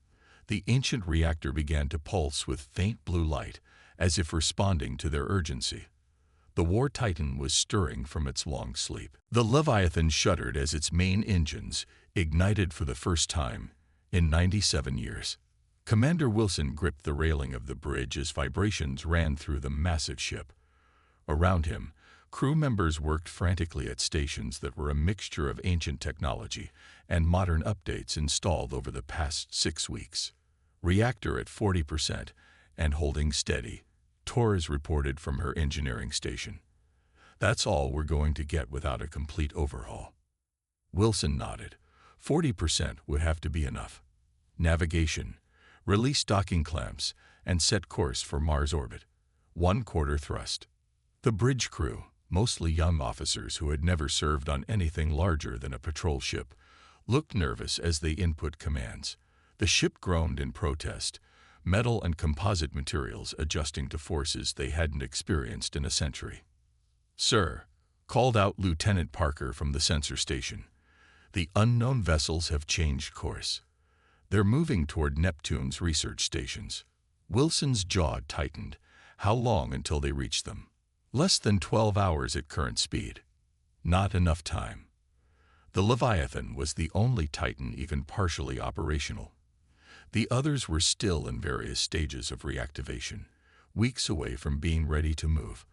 A: the ancient reactor began to pulse with faint blue light, as if responding to their urgency. The War Titan was stirring from its long sleep. The Leviathan shuddered as its main engines ignited for the first time in 97 years. Commander Wilson gripped the railing of the bridge as vibrations ran through the massive ship. Around him, crew members worked frantically at stations that were a mixture of ancient technology and modern updates installed over the past 6 weeks. Reactor at 40% and holding steady, Torres reported from her engineering station. That's all we're going to get without a complete overhaul. Wilson nodded. 40% would have to be enough. Navigation, release docking clamps, and set course for Mars orbit. 1/4 thrust. The bridge crew, mostly young officers who had never served on anything larger than a patrol ship, looked nervous as they input commands. The ship groaned in protest, metal and composite materials adjusting to forces they hadn't experienced in a century. Sir, called out Lieutenant Parker from the sensor station. The unknown vessels have changed course. They're moving toward Neptune's research stations. Wilson's jaw tightened. How long until they reach them? Less than 12 hours at current speed. Not enough time. The Leviathan was the only Titan even partially operational. The others were still in various stages of reactivation, weeks away from being ready to move.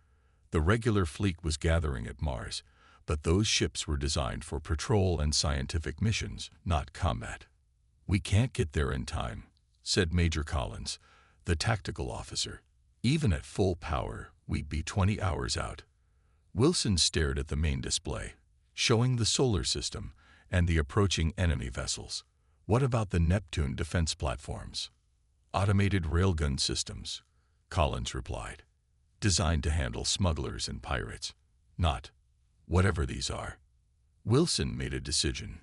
A: The regular fleet was gathering at Mars, but those ships were designed for patrol and scientific missions, not combat. We can't get there in time, said Major Collins, the tactical officer. Even at full power, we'd be 20 hours out. Wilson stared at the main display, showing the solar system and the approaching enemy vessels. What about the Neptune defense platforms? Automated railgun systems, Collins replied. Designed to handle smugglers and pirates. Not whatever these are. Wilson made a decision.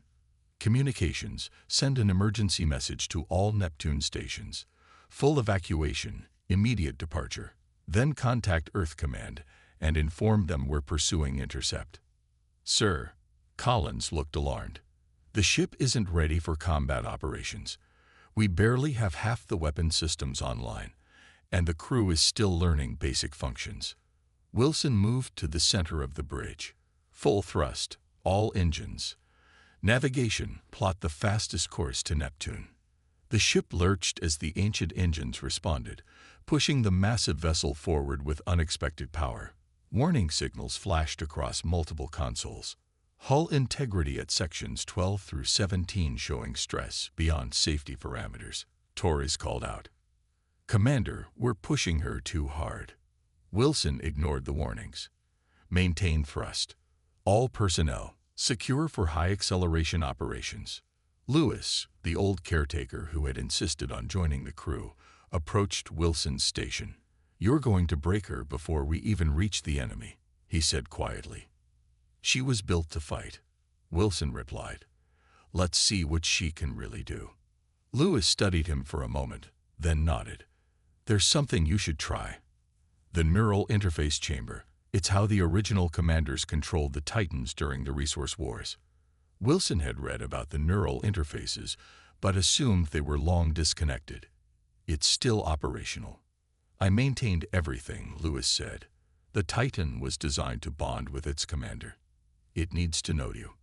A: Communications, send an emergency message to all Neptune stations. Full evacuation, immediate departure. Then contact Earth Command and inform them we're pursuing intercept. Sir, Collins looked alarmed. The ship isn't ready for combat operations. We barely have half the weapon systems online, and the crew is still learning basic functions. Wilson moved to the center of the bridge. Full thrust, all engines. Navigation, plot the fastest course to Neptune. The ship lurched as the ancient engines responded, pushing the massive vessel forward with unexpected power. Warning signals flashed across multiple consoles. Hull integrity at sections 12 through 17 showing stress beyond safety parameters. Torres called out. "Commander, we're pushing her too hard." Wilson ignored the warnings. "Maintain thrust. All personnel, secure for high-acceleration operations." Lewis, the old caretaker who had insisted on joining the crew, approached Wilson's station. "You're going to break her before we even reach the enemy," he said quietly. "She was built to fight," Wilson replied. "Let's see what she can really do." Lewis studied him for a moment, then nodded. "There's something you should try. The neural interface chamber. It's how the original commanders controlled the Titans during the Resource Wars." Wilson had read about the neural interfaces, but assumed they were long disconnected. "It's still operational." "I maintained everything," Lewis said. "The Titan was designed to bond with its commander. It needs to know you."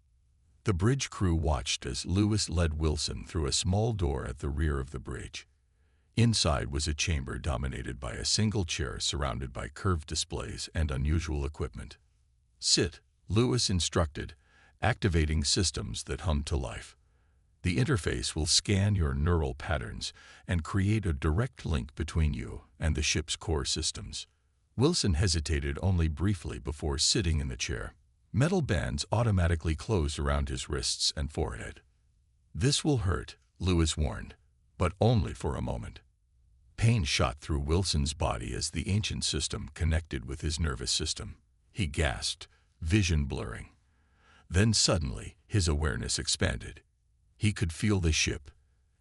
A: The bridge crew watched as Lewis led Wilson through a small door at the rear of the bridge. Inside was a chamber dominated by a single chair surrounded by curved displays and unusual equipment. "Sit," Lewis instructed, activating systems that hummed to life. "The interface will scan your neural patterns and create a direct link between you and the ship's core systems." Wilson hesitated only briefly before sitting in the chair. Metal bands automatically closed around his wrists and forehead. "This will hurt," Lewis warned, "but only for a moment." Pain shot through Wilson's body as the ancient system connected with his nervous system. He gasped, vision blurring. Then suddenly, his awareness expanded. He could feel the ship,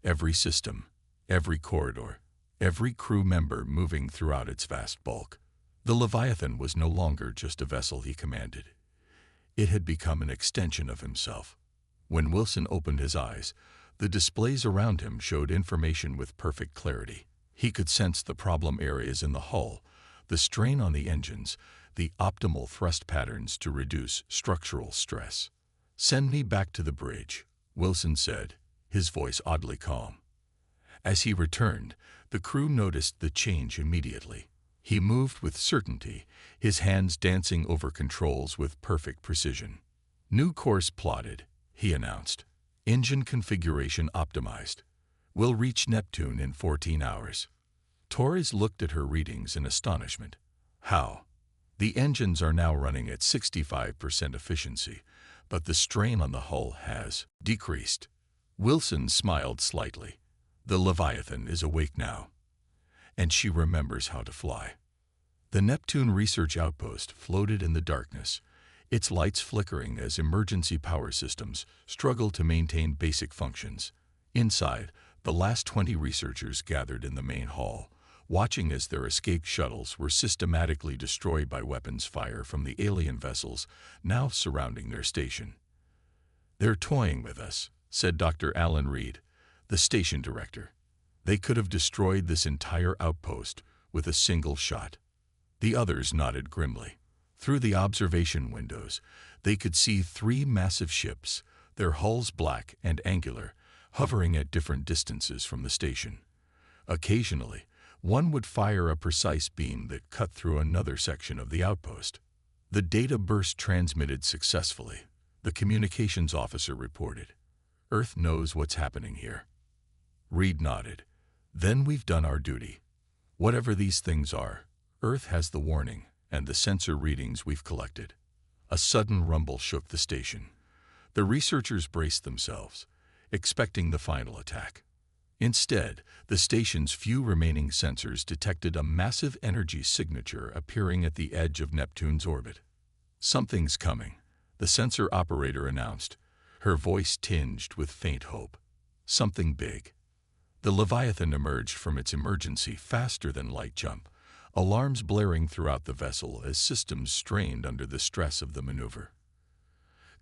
A: every system, every corridor, every crew member moving throughout its vast bulk. The Leviathan was no longer just a vessel he commanded. It had become an extension of himself. When Wilson opened his eyes, the displays around him showed information with perfect clarity. He could sense the problem areas in the hull, the strain on the engines, the optimal thrust patterns to reduce structural stress. "Send me back to the bridge," Wilson said, his voice oddly calm. As he returned, the crew noticed the change immediately. He moved with certainty, his hands dancing over controls with perfect precision. "New course plotted," he announced. "Engine configuration optimized. We'll reach Neptune in 14 hours. Torres looked at her readings in astonishment. "How?" "The engines are now running at 65% efficiency, but the strain on the hull has decreased." Wilson smiled slightly. "The Leviathan is awake now, and she remembers how to fly." The Neptune research outpost floated in the darkness, its lights flickering as emergency power systems struggled to maintain basic functions. Inside, the last 20 researchers gathered in the main hall, watching as their escaped shuttles were systematically destroyed by weapons fire from the alien vessels now surrounding their station. "They're toying with us," said Dr. Alan Reed, the station director. "They could have destroyed this entire outpost with a single shot." The others nodded grimly. Through the observation windows, they could see 3 massive ships, their hulls black and angular, hovering at different distances from the station. Occasionally, one would fire a precise beam that cut through another section of the outpost. "The data burst transmitted successfully," the communications officer reported. "Earth knows what's happening here." Reed nodded. "Then we've done our duty. Whatever these things are, Earth has the warning and the sensor readings we've collected." A sudden rumble shook the station. The researchers braced themselves, expecting the final attack. Instead, the station's few remaining sensors detected a massive energy signature appearing at the edge of Neptune's orbit. "Something's coming," the sensor operator announced, her voice tinged with faint hope. "Something big." The Leviathan emerged from its emergency faster than light jump, alarms blaring throughout the vessel as systems strained under the stress of the maneuver.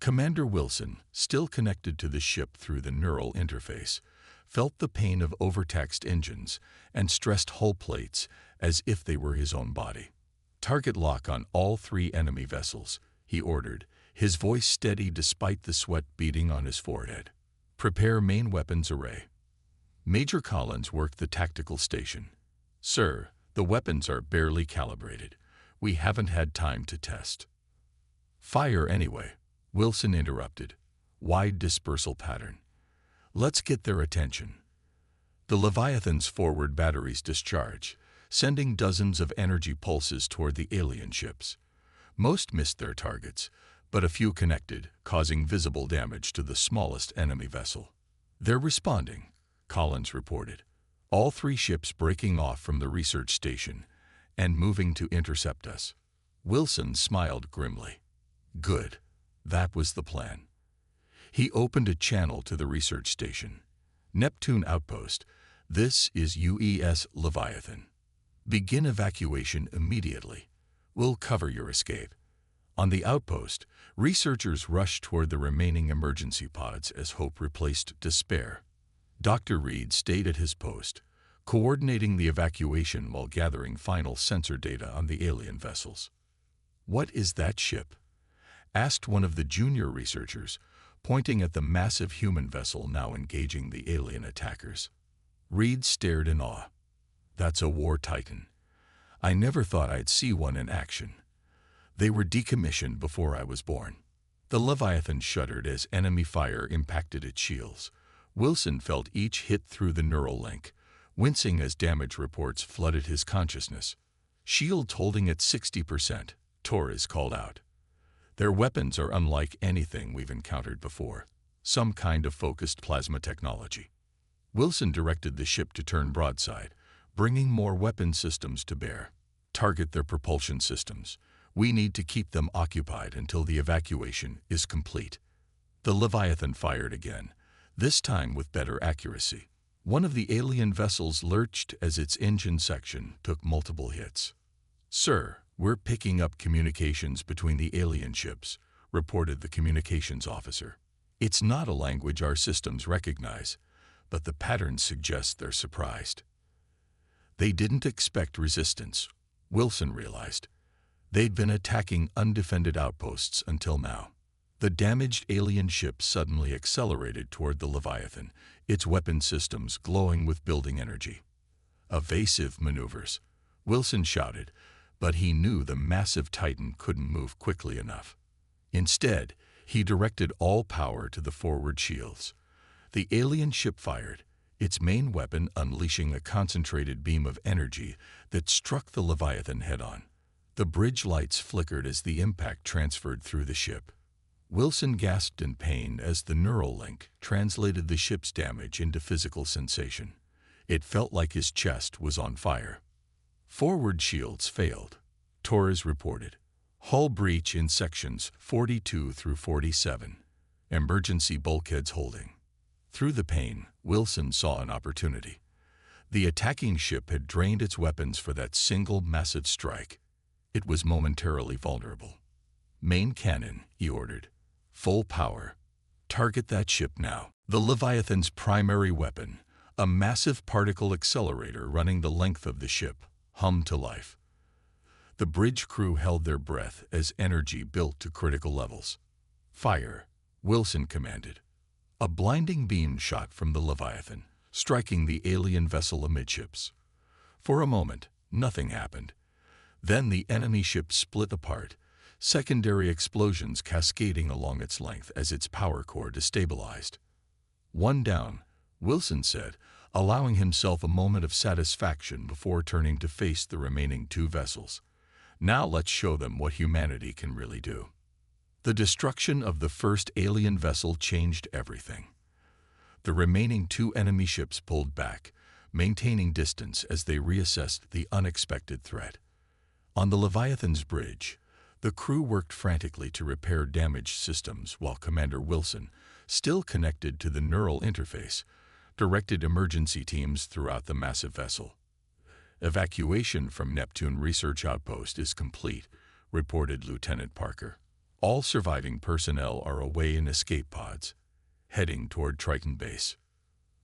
A: Commander Wilson, still connected to the ship through the neural interface, felt the pain of overtaxed engines and stressed hull plates as if they were his own body. "Target lock on all 3 enemy vessels," he ordered, his voice steady despite the sweat beading on his forehead. "Prepare main weapons array." Major Collins worked the tactical station. "Sir, the weapons are barely calibrated. We haven't had time to test." "Fire anyway," Wilson interrupted. "Wide dispersal pattern. Let's get their attention." The Leviathan's forward batteries discharge, sending dozens of energy pulses toward the alien ships. Most missed their targets, but a few connected, causing visible damage to the smallest enemy vessel. "They're responding," Collins reported. "All 3 ships breaking off from the research station and moving to intercept us." Wilson smiled grimly. Good. That was the plan. He opened a channel to the research station. "Neptune Outpost, this is UES Leviathan. Begin evacuation immediately. We'll cover your escape." On the outpost, researchers rushed toward the remaining emergency pods as hope replaced despair. Dr. Reed stayed at his post, coordinating the evacuation while gathering final sensor data on the alien vessels. "What is that ship?" asked one of the junior researchers, pointing at the massive human vessel now engaging the alien attackers. Reed stared in awe. "That's a war titan. I never thought I'd see one in action. They were decommissioned before I was born." The Leviathan shuddered as enemy fire impacted its shields. Wilson felt each hit through the neural link, wincing as damage reports flooded his consciousness. "Shield holding at 60%, Torres called out. "Their weapons are unlike anything we've encountered before. Some kind of focused plasma technology." Wilson directed the ship to turn broadside, bringing more weapon systems to bear. "Target their propulsion systems. We need to keep them occupied until the evacuation is complete." The Leviathan fired again, this time with better accuracy. One of the alien vessels lurched as its engine section took multiple hits. "Sir, we're picking up communications between the alien ships," reported the communications officer. "It's not a language our systems recognize, but the pattern suggests they're surprised." They didn't expect resistance, Wilson realized. They'd been attacking undefended outposts until now. The damaged alien ship suddenly accelerated toward the Leviathan, its weapon systems glowing with building energy. "Evasive maneuvers," Wilson shouted, but he knew the massive Titan couldn't move quickly enough. Instead, he directed all power to the forward shields. The alien ship fired, its main weapon unleashing a concentrated beam of energy that struck the Leviathan head-on. The bridge lights flickered as the impact transferred through the ship. Wilson gasped in pain as the neural link translated the ship's damage into physical sensation. It felt like his chest was on fire. "Forward shields failed," Torres reported. "Hull breach in sections 42 through 47. Emergency bulkheads holding." Through the pain, Wilson saw an opportunity. The attacking ship had drained its weapons for that single massive strike. It was momentarily vulnerable. "Main cannon," he ordered. "Full power. Target that ship now." The Leviathan's primary weapon, a massive particle accelerator running the length of the ship, hummed to life. The bridge crew held their breath as energy built to critical levels. "Fire," Wilson commanded. A blinding beam shot from the Leviathan, striking the alien vessel amidships. For a moment, nothing happened. Then the enemy ship split apart, secondary explosions cascading along its length as its power core destabilized. "One down," Wilson said, allowing himself a moment of satisfaction before turning to face the remaining 2 vessels. "Now let's show them what humanity can really do." The destruction of the first alien vessel changed everything. The remaining 2 enemy ships pulled back, maintaining distance as they reassessed the unexpected threat. On the Leviathan's bridge, the crew worked frantically to repair damaged systems while Commander Wilson, still connected to the neural interface, directed emergency teams throughout the massive vessel. "Evacuation from Neptune Research Outpost is complete," reported Lieutenant Parker. "All surviving personnel are away in escape pods, heading toward Triton Base."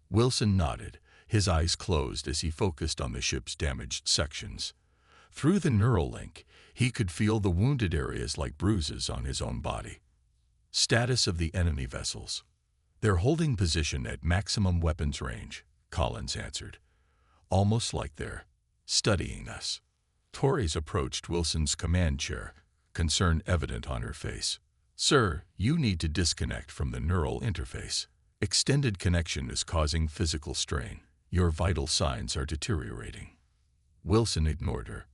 A: Wilson nodded, his eyes closed as he focused on the ship's damaged sections. Through the neural link, he could feel the wounded areas like bruises on his own body. "Status of the enemy vessels." "They're holding position at maximum weapons range," Collins answered. "Almost like they're studying us." Torres approached Wilson's command chair, concern evident on her face. "Sir, you need to disconnect from the neural interface. Extended connection is causing physical strain." Your vital signs are deteriorating. Wilson ignored her.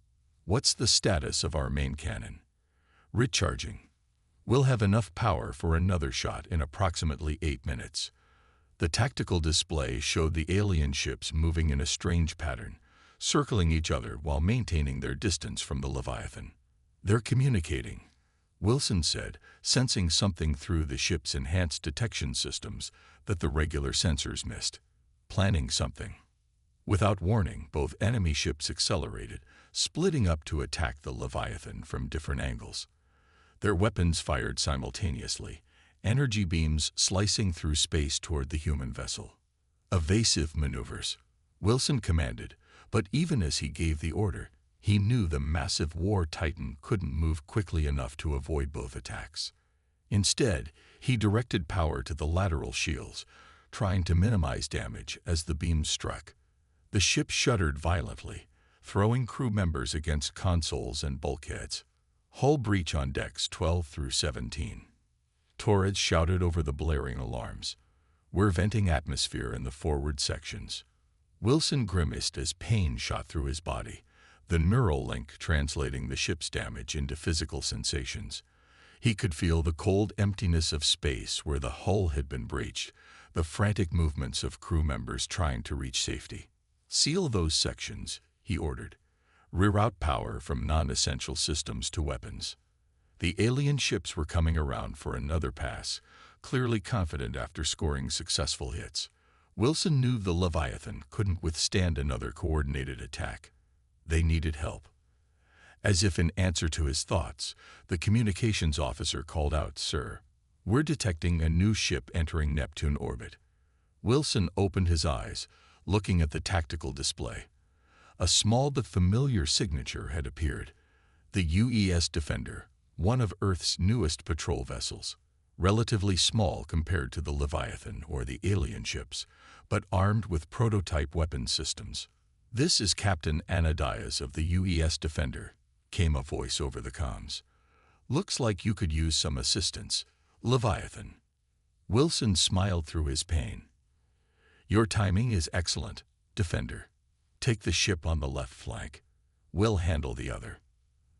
A: What's the status of our main cannon? Recharging. We'll have enough power for another shot in approximately 8 minutes. The tactical display showed the alien ships moving in a strange pattern, circling each other while maintaining their distance from the Leviathan. They're communicating, Wilson said, sensing something through the ship's enhanced detection systems that the regular sensors missed. Planning something. Without warning, both enemy ships accelerated, splitting up to attack the Leviathan from different angles. Their weapons fired simultaneously, energy beams slicing through space toward the human vessel. Evasive maneuvers, Wilson commanded, but even as he gave the order, he knew the massive war titan couldn't move quickly enough to avoid both attacks. Instead, he directed power to the lateral shields, trying to minimize damage as the beams struck. The ship shuddered violently, throwing crew members against consoles and bulkheads. Hull breach on decks 12 through 17. Torres shouted over the blaring alarms. We're venting atmosphere in the forward sections. Wilson grimaced as pain shot through his body, the neural link translating the ship's damage into physical sensations. He could feel the cold emptiness of space where the hull had been breached, the frantic movements of crew members trying to reach safety. Seal those sections, he ordered. Reroute power from non-essential systems to weapons. The alien ships were coming around for another pass, clearly confident after scoring successful hits. Wilson knew the Leviathan couldn't withstand another coordinated attack. They needed help. As if in answer to his thoughts, the communications officer called out, "Sir, we're detecting a new ship entering Neptune orbit." Wilson opened his eyes, looking at the tactical display. A small but familiar signature had appeared. The UES Defender, one of Earth's newest patrol vessels. Relatively small compared to the Leviathan or the alien ships, but armed with prototype weapon systems. "This is Captain Anadias of the UES Defender," came a voice over the comms. "Looks like you could use some assistance, Leviathan." Wilson smiled through his pain. "Your timing is excellent, Defender. Take the ship on the left flank. We'll handle the other."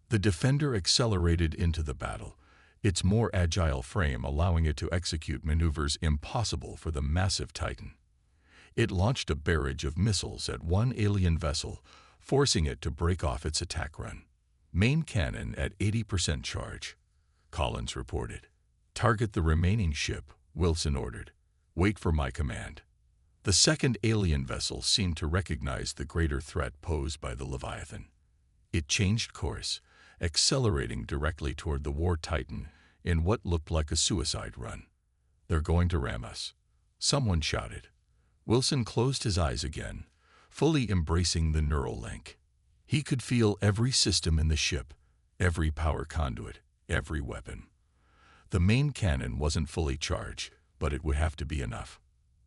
A: The Defender accelerated into the battle, its more agile frame allowing it to execute maneuvers impossible for the massive Titan. It launched a barrage of missiles at one alien vessel, forcing it to break off its attack run. "Main cannon at 80% charge," Collins reported. "Target the remaining ship," Wilson ordered. "Wait for my command." The second alien vessel seemed to recognize the greater threat posed by the Leviathan. It changed course, accelerating directly toward the war titan in what looked like a suicide run. "They're going to ram us," someone shouted. Wilson closed his eyes again, fully embracing the neural link. He could feel every system in the ship, every power conduit, every weapon. The main cannon wasn't fully charged, but it would have to be enough.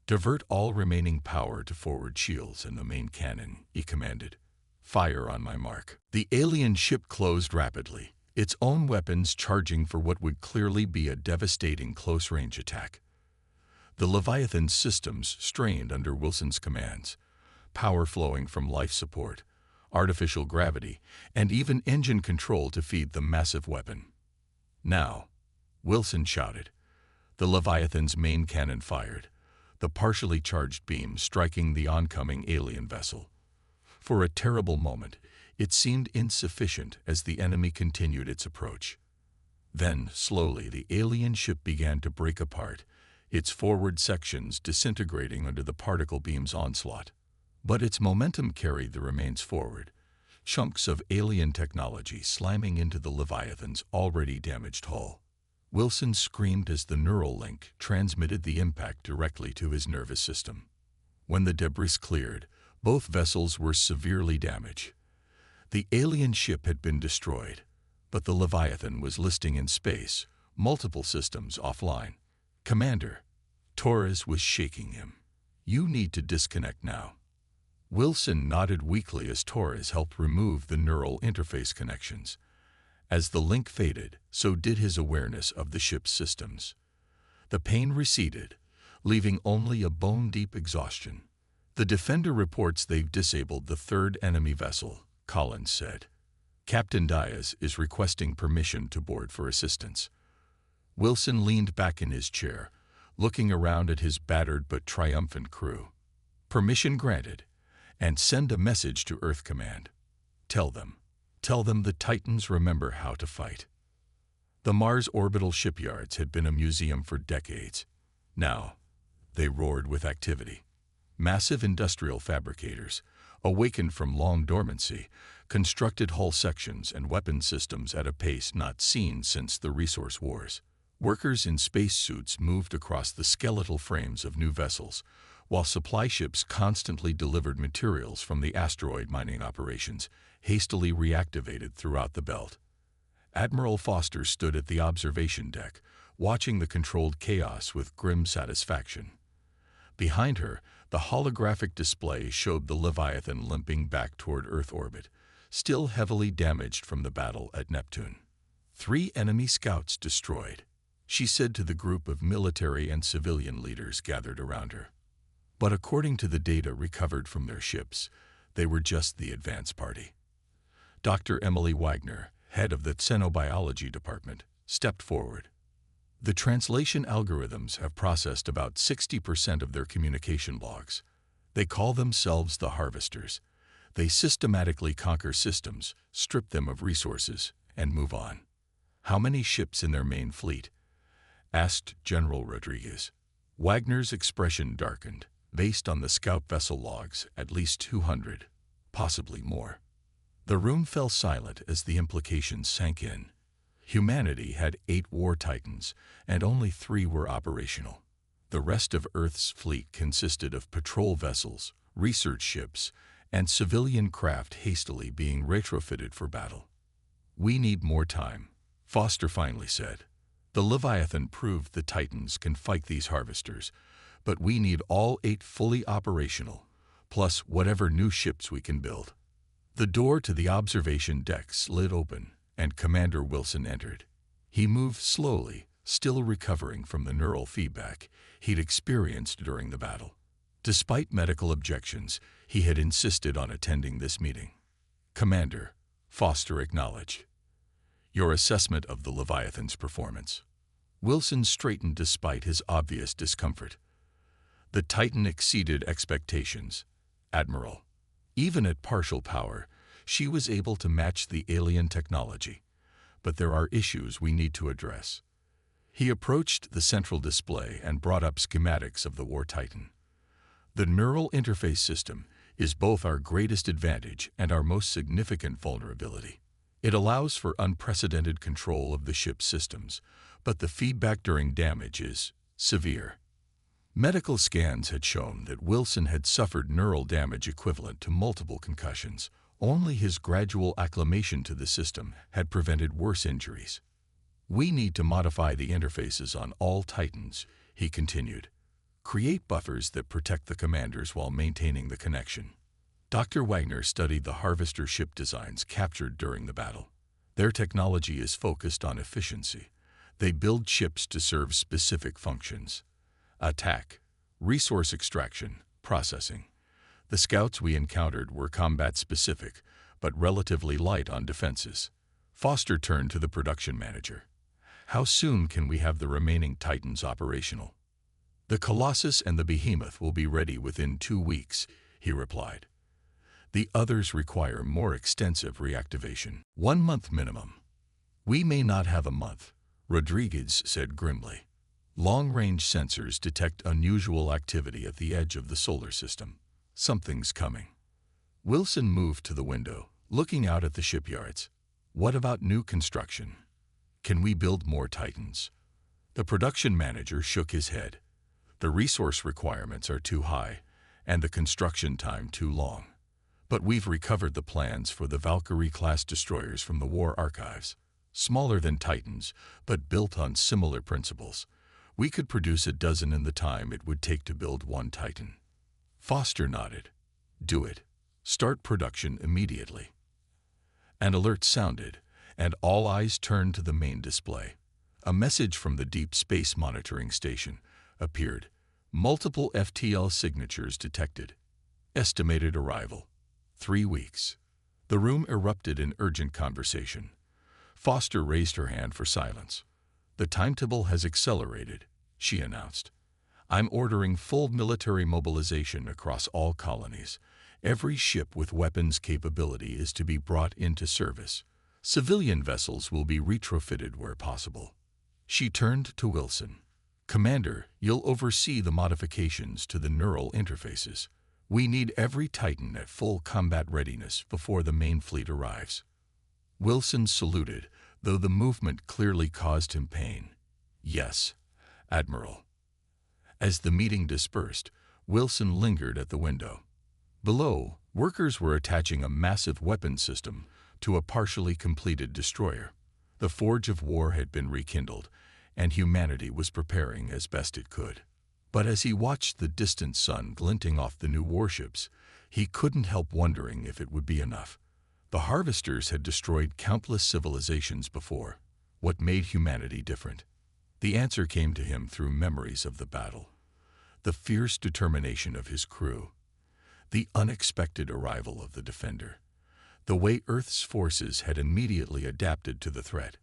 A: "Divert all remaining power to forward shields and the main cannon," he commanded. "Fire on my mark." The alien ship closed rapidly, its own weapons charging for what would clearly be a devastating close-range attack. The Leviathan's systems strained under Wilson's commands, power flowing from life support, artificial gravity, and even engine control to feed the massive weapon. "Now," Wilson shouted. The Leviathan's main cannon fired, the partially charged beam striking the oncoming alien vessel. For a terrible moment, it seemed insufficient as the enemy continued its approach. Then, slowly, the alien ship began to break apart, its forward sections disintegrating under the particle beam's onslaught. But its momentum carried the remains forward, chunks of alien technology slamming into the Leviathan's already damaged hull. Wilson screamed as the neural link transmitted the impact directly to his nervous system. When the debris cleared, both vessels were severely damaged. The alien ship had been destroyed, but the Leviathan was listing in space, multiple systems offline. "Commander," Torres was shaking him. "You need to disconnect now." Wilson nodded weakly as Torres helped remove the neural interface connections. As the link faded, so did his awareness of the ship's systems. The pain receded, leaving only a bone-deep exhaustion. The Defender reports they've disabled the third enemy vessel, Collins said. Captain Diaz is requesting permission to board for assistance. Wilson leaned back in his chair, looking around at his battered but triumphant crew. Permission granted, and send a message to Earth Command. Tell them the Titans remember how to fight. The Mars orbital shipyards had been a museum for decades. Now, they roared with activity. Massive industrial fabricators, awakened from long dormancy, constructed hull sections and weapon systems at a pace not seen since the Resource Wars. Workers in spacesuits moved across the skeletal frames of new vessels, while supply ships constantly delivered materials from the asteroid mining operations, hastily reactivated throughout the belt. Admiral Foster stood at the observation deck, watching the controlled chaos with grim satisfaction. Behind her, the holographic display showed the Leviathan limping back toward Earth orbit, still heavily damaged from the battle at Neptune. 3 enemy scouts destroyed, she said to the group of military and civilian leaders gathered around her. But according to the data recovered from their ships, they were just the advance party. Dr. Emily Wagner, head of the Xenobiology department, stepped forward. The translation algorithms have processed about 60% of their communication logs. They call themselves the Harvesters. They systematically conquer systems, strip them of resources, and move on. How many ships in their main fleet? Asked General Rodriguez. Wagner's expression darkened. Based on the scout vessel logs, at least 200, possibly more. The room fell silent as the implications sank in. Humanity had 8 war titans, and only 3 were operational. The rest of Earth's fleet consisted of patrol vessels, research ships, and civilian craft hastily being retrofitted for battle. We need more time, Foster finally said. The Leviathan proved the Titans can fight these harvesters, but we need all 8 fully operational, plus whatever new ships we can build. The door to the observation deck slid open, and Commander Wilson entered. He moved slowly, still recovering from the neural feedback he'd experienced during the battle. Despite medical objections, he had insisted on attending this meeting. Commander, Foster acknowledged. Your assessment of the Leviathan's performance. Wilson straightened despite his obvious discomfort. The Titan exceeded expectations, Admiral. Even at partial power, she was able to match the alien technology. But there are issues we need to address. He approached the central display and brought up schematics of the War Titan. The neural interface system is both our greatest advantage and our most significant vulnerability. It allows for unprecedented control of the ship's systems, but the feedback during damage is severe. Medical scans had shown that Wilson had suffered neural damage equivalent to multiple concussions. Only his gradual acclimation to the system had prevented worse injuries. We need to modify the interfaces on all Titans, he continued. Create buffers that protect the commanders while maintaining the connection. Dr. Wagner studied the Harvester ship designs captured during the battle. Their technology is focused on efficiency. They build ships to serve specific functions. Attack, resource extraction, processing. The scouts we encountered were combat-specific, but relatively light on defenses. Foster turned to the production manager. How soon can we have the remaining Titans operational? The Colossus and the Behemoth will be ready within 2 weeks, he replied. The others require more extensive reactivation. 1 month minimum. We may not have a month, Rodriguez said grimly. Long-range sensors detect unusual activity at the edge of the solar system. Something's coming. Wilson moved to the window, looking out at the shipyards. What about new construction? Can we build more Titans? The production manager shook his head. The resource requirements are too high, and the construction time too long. But we've recovered the plans for the Valkyrie-class destroyers from the war archives. Smaller than Titans, but built on similar principles. We could produce a dozen in the time it would take to build 1 Titan. Foster nodded. Do it. Start production immediately. An alert sounded, and all eyes turned to the main display. A message from the Deep Space Monitoring Station appeared. Multiple FTL signatures detected. Estimated arrival: 3 weeks. The room erupted in urgent conversation. Foster raised her hand for silence. "The timetable has accelerated," she announced. "I'm ordering full military mobilization across all colonies. Every ship with weapons capability is to be brought into service. Civilian vessels will be retrofitted where possible." She turned to Wilson. "Commander, you'll oversee the modifications to the neural interfaces. We need every Titan at full combat readiness before the main fleet arrives." Wilson saluted, though the movement clearly caused him pain. "Yes, Admiral." As the meeting dispersed, Wilson lingered at the window. Below, workers were attaching a massive weapon system to a partially completed destroyer. The forge of war had been rekindled, and humanity was preparing as best it could. But as he watched the distant sun glinting off the new warships, he couldn't help wondering if it would be enough. The Harvesters had destroyed countless civilizations before. What made humanity different? The answer came to him through memories of the battle. The fierce determination of his crew. The unexpected arrival of the Defender. The way Earth's forces had immediately adapted to the threat.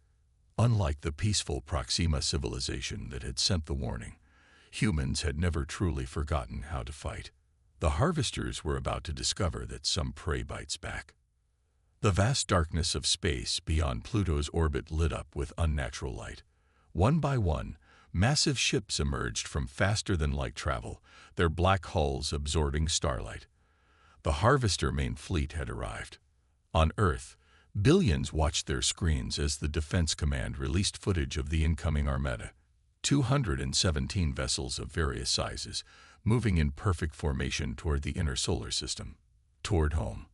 A: Unlike the peaceful Proxima civilization that had sent the warning, humans had never truly forgotten how to fight. The Harvesters were about to discover that some prey bites back. The vast darkness of space beyond Pluto's orbit lit up with unnatural light. One by one, massive ships emerged from faster-than-light travel, their black hulls absorbing starlight. The Harvester main fleet had arrived. On Earth, billions watched their screens as the Defense Command released footage of the incoming armada. 217 vessels of various sizes, moving in perfect formation toward the inner solar system. Toward home.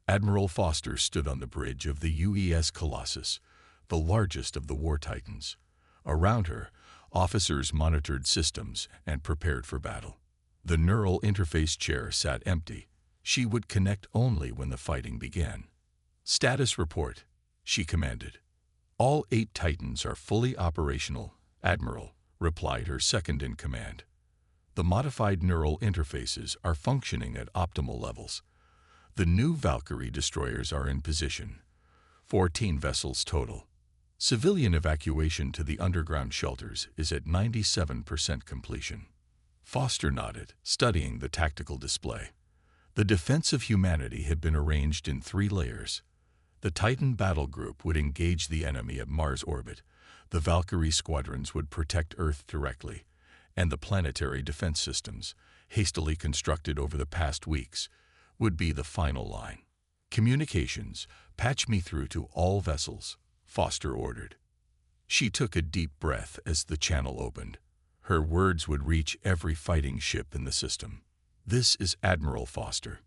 A: Admiral Foster stood on the bridge of the UES Colossus, the largest of the War Titans. Around her, officers monitored systems and prepared for battle. The neural interface chair sat empty. She would connect only when the fighting began. "Status report," she commanded. "All 8 Titans are fully operational, Admiral," replied her second-in-command. "The modified neural interfaces are functioning at optimal levels. The new Valkyrie destroyers are in position. 14 vessels total. Civilian evacuation to the underground shelters is at 97% completion." Foster nodded, studying the tactical display. The defense of humanity had been arranged in 3 layers. The Titan battle group would engage the enemy at Mars orbit, the Valkyrie squadrons would protect Earth directly, and the planetary defense systems, hastily constructed over the past weeks, would be the final line. "Communications, patch me through to all vessels," Foster ordered. She took a deep breath as the channel opened. Her words would reach every fighting ship in the system. "This is Admiral Foster.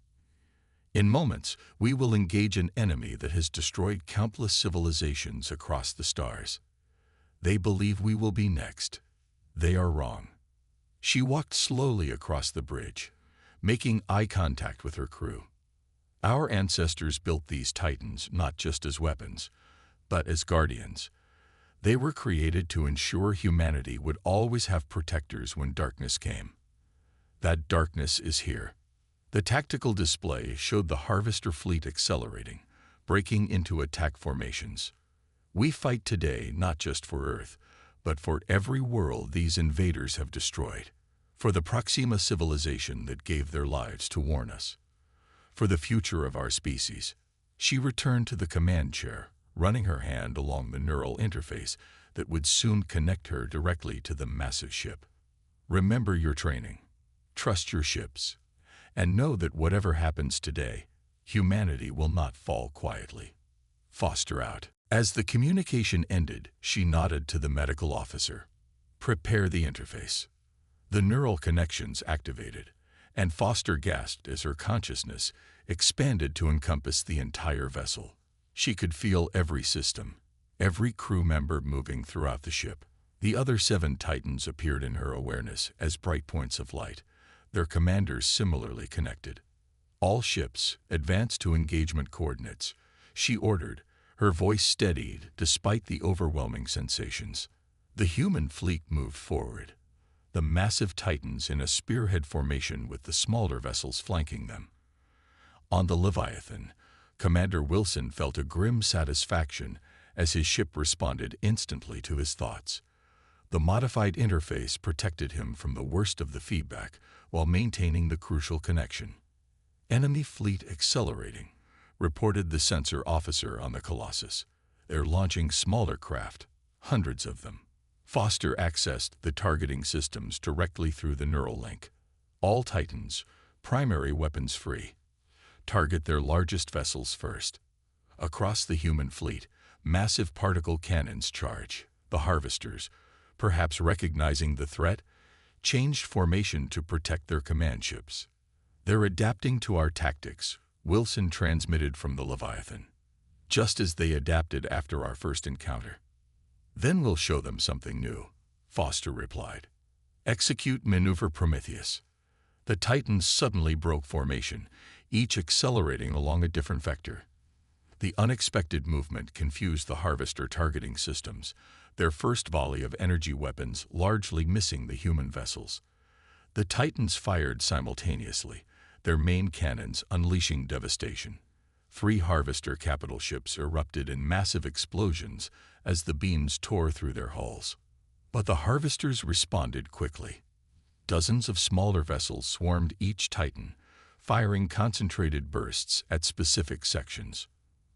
A: In moments, we will engage an enemy that has destroyed countless civilizations across the stars. They believe we will be next. They are wrong." She walked slowly across the bridge, making eye contact with her crew. "Our ancestors built these Titans not just as weapons, but as guardians. They were created to ensure humanity would always have protectors when darkness came. That darkness is here." The tactical display showed the Harvester fleet accelerating, breaking into attack formations. "We fight today not just for Earth, but for every world these invaders have destroyed. For the Proxima civilization that gave their lives to warn us. For the future of our species." She returned to the command chair, running her hand along the neural interface that would soon connect her directly to the massive ship. "Remember your training. Trust your ships. And know that whatever happens today, humanity will not fall quietly." Foster out. As the communication ended, she nodded to the medical officer. "Prepare the interface." The neural connections activated, and Foster gasped as her consciousness expanded to encompass the entire vessel. She could feel every system, every crew member moving throughout the ship. The other 7 Titans appeared in her awareness as bright points of light, their commanders similarly connected. "All ships, advance to engagement coordinates," she ordered, her voice steadied despite the overwhelming sensations. The human fleet moved forward. the massive Titans in a spearhead formation with the smaller vessels flanking them. On the Leviathan, Commander Wilson felt a grim satisfaction as his ship responded instantly to his thoughts. The modified interface protected him from the worst of the feedback while maintaining the crucial connection. "Enemy fleet accelerating," reported the sensor officer on the Colossus. "They're launching smaller craft, hundreds of them." Foster accessed the targeting systems directly through the neural link. "All Titans, primary weapons free. Target their largest vessels first." Across the human fleet, massive particle cannons charge. The harvesters, perhaps recognizing the threat, changed formation to protect their command ships. "They're adapting to our tactics," Wilson transmitted from the Leviathan. "Just as they adapted after our first encounter." "Then we'll show them something new," Foster replied. "Execute Maneuver Prometheus." The Titans suddenly broke formation, each accelerating along a different vector. The unexpected movement confused the Harvester targeting systems, their first volley of energy weapons largely missing the human vessels. The Titans fired simultaneously, their main cannons unleashing devastation. 3 Harvester capital ships erupted in massive explosions as the beams tore through their hulls. But the Harvesters responded quickly. Dozens of smaller vessels swarmed each Titan, firing concentrated bursts at specific sections.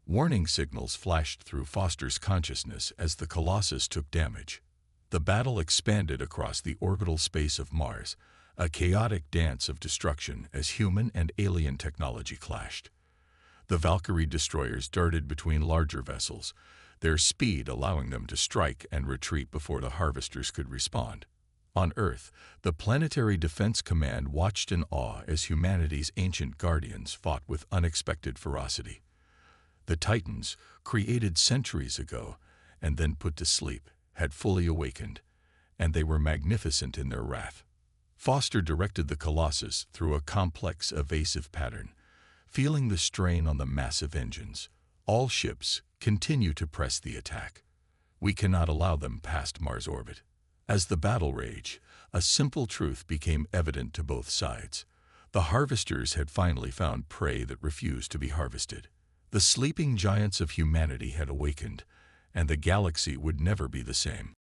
A: Warning signals flashed through Foster's consciousness as the Colossus took damage. The battle expanded across the orbital space of Mars, a chaotic dance of destruction as human and alien technology clashed. The Valkyrie destroyers darted between larger vessels, their speed allowing them to strike and retreat before the Harvesters could respond. On Earth, the Planetary Defense Command watched in awe as humanity's ancient guardians fought with unexpected ferocity. The Titans, created centuries ago and then put to sleep, had fully awakened, and they were magnificent in their wrath. Foster directed the Colossus through a complex, evasive pattern, feeling the strain on the massive engines. "All ships, continue to press the attack. We cannot allow them past Mars orbit." As the battle raged, a simple truth became evident to both sides. The Harvesters had finally found prey that refused to be harvested. The sleeping giants of humanity had awakened, and the galaxy would never be the same.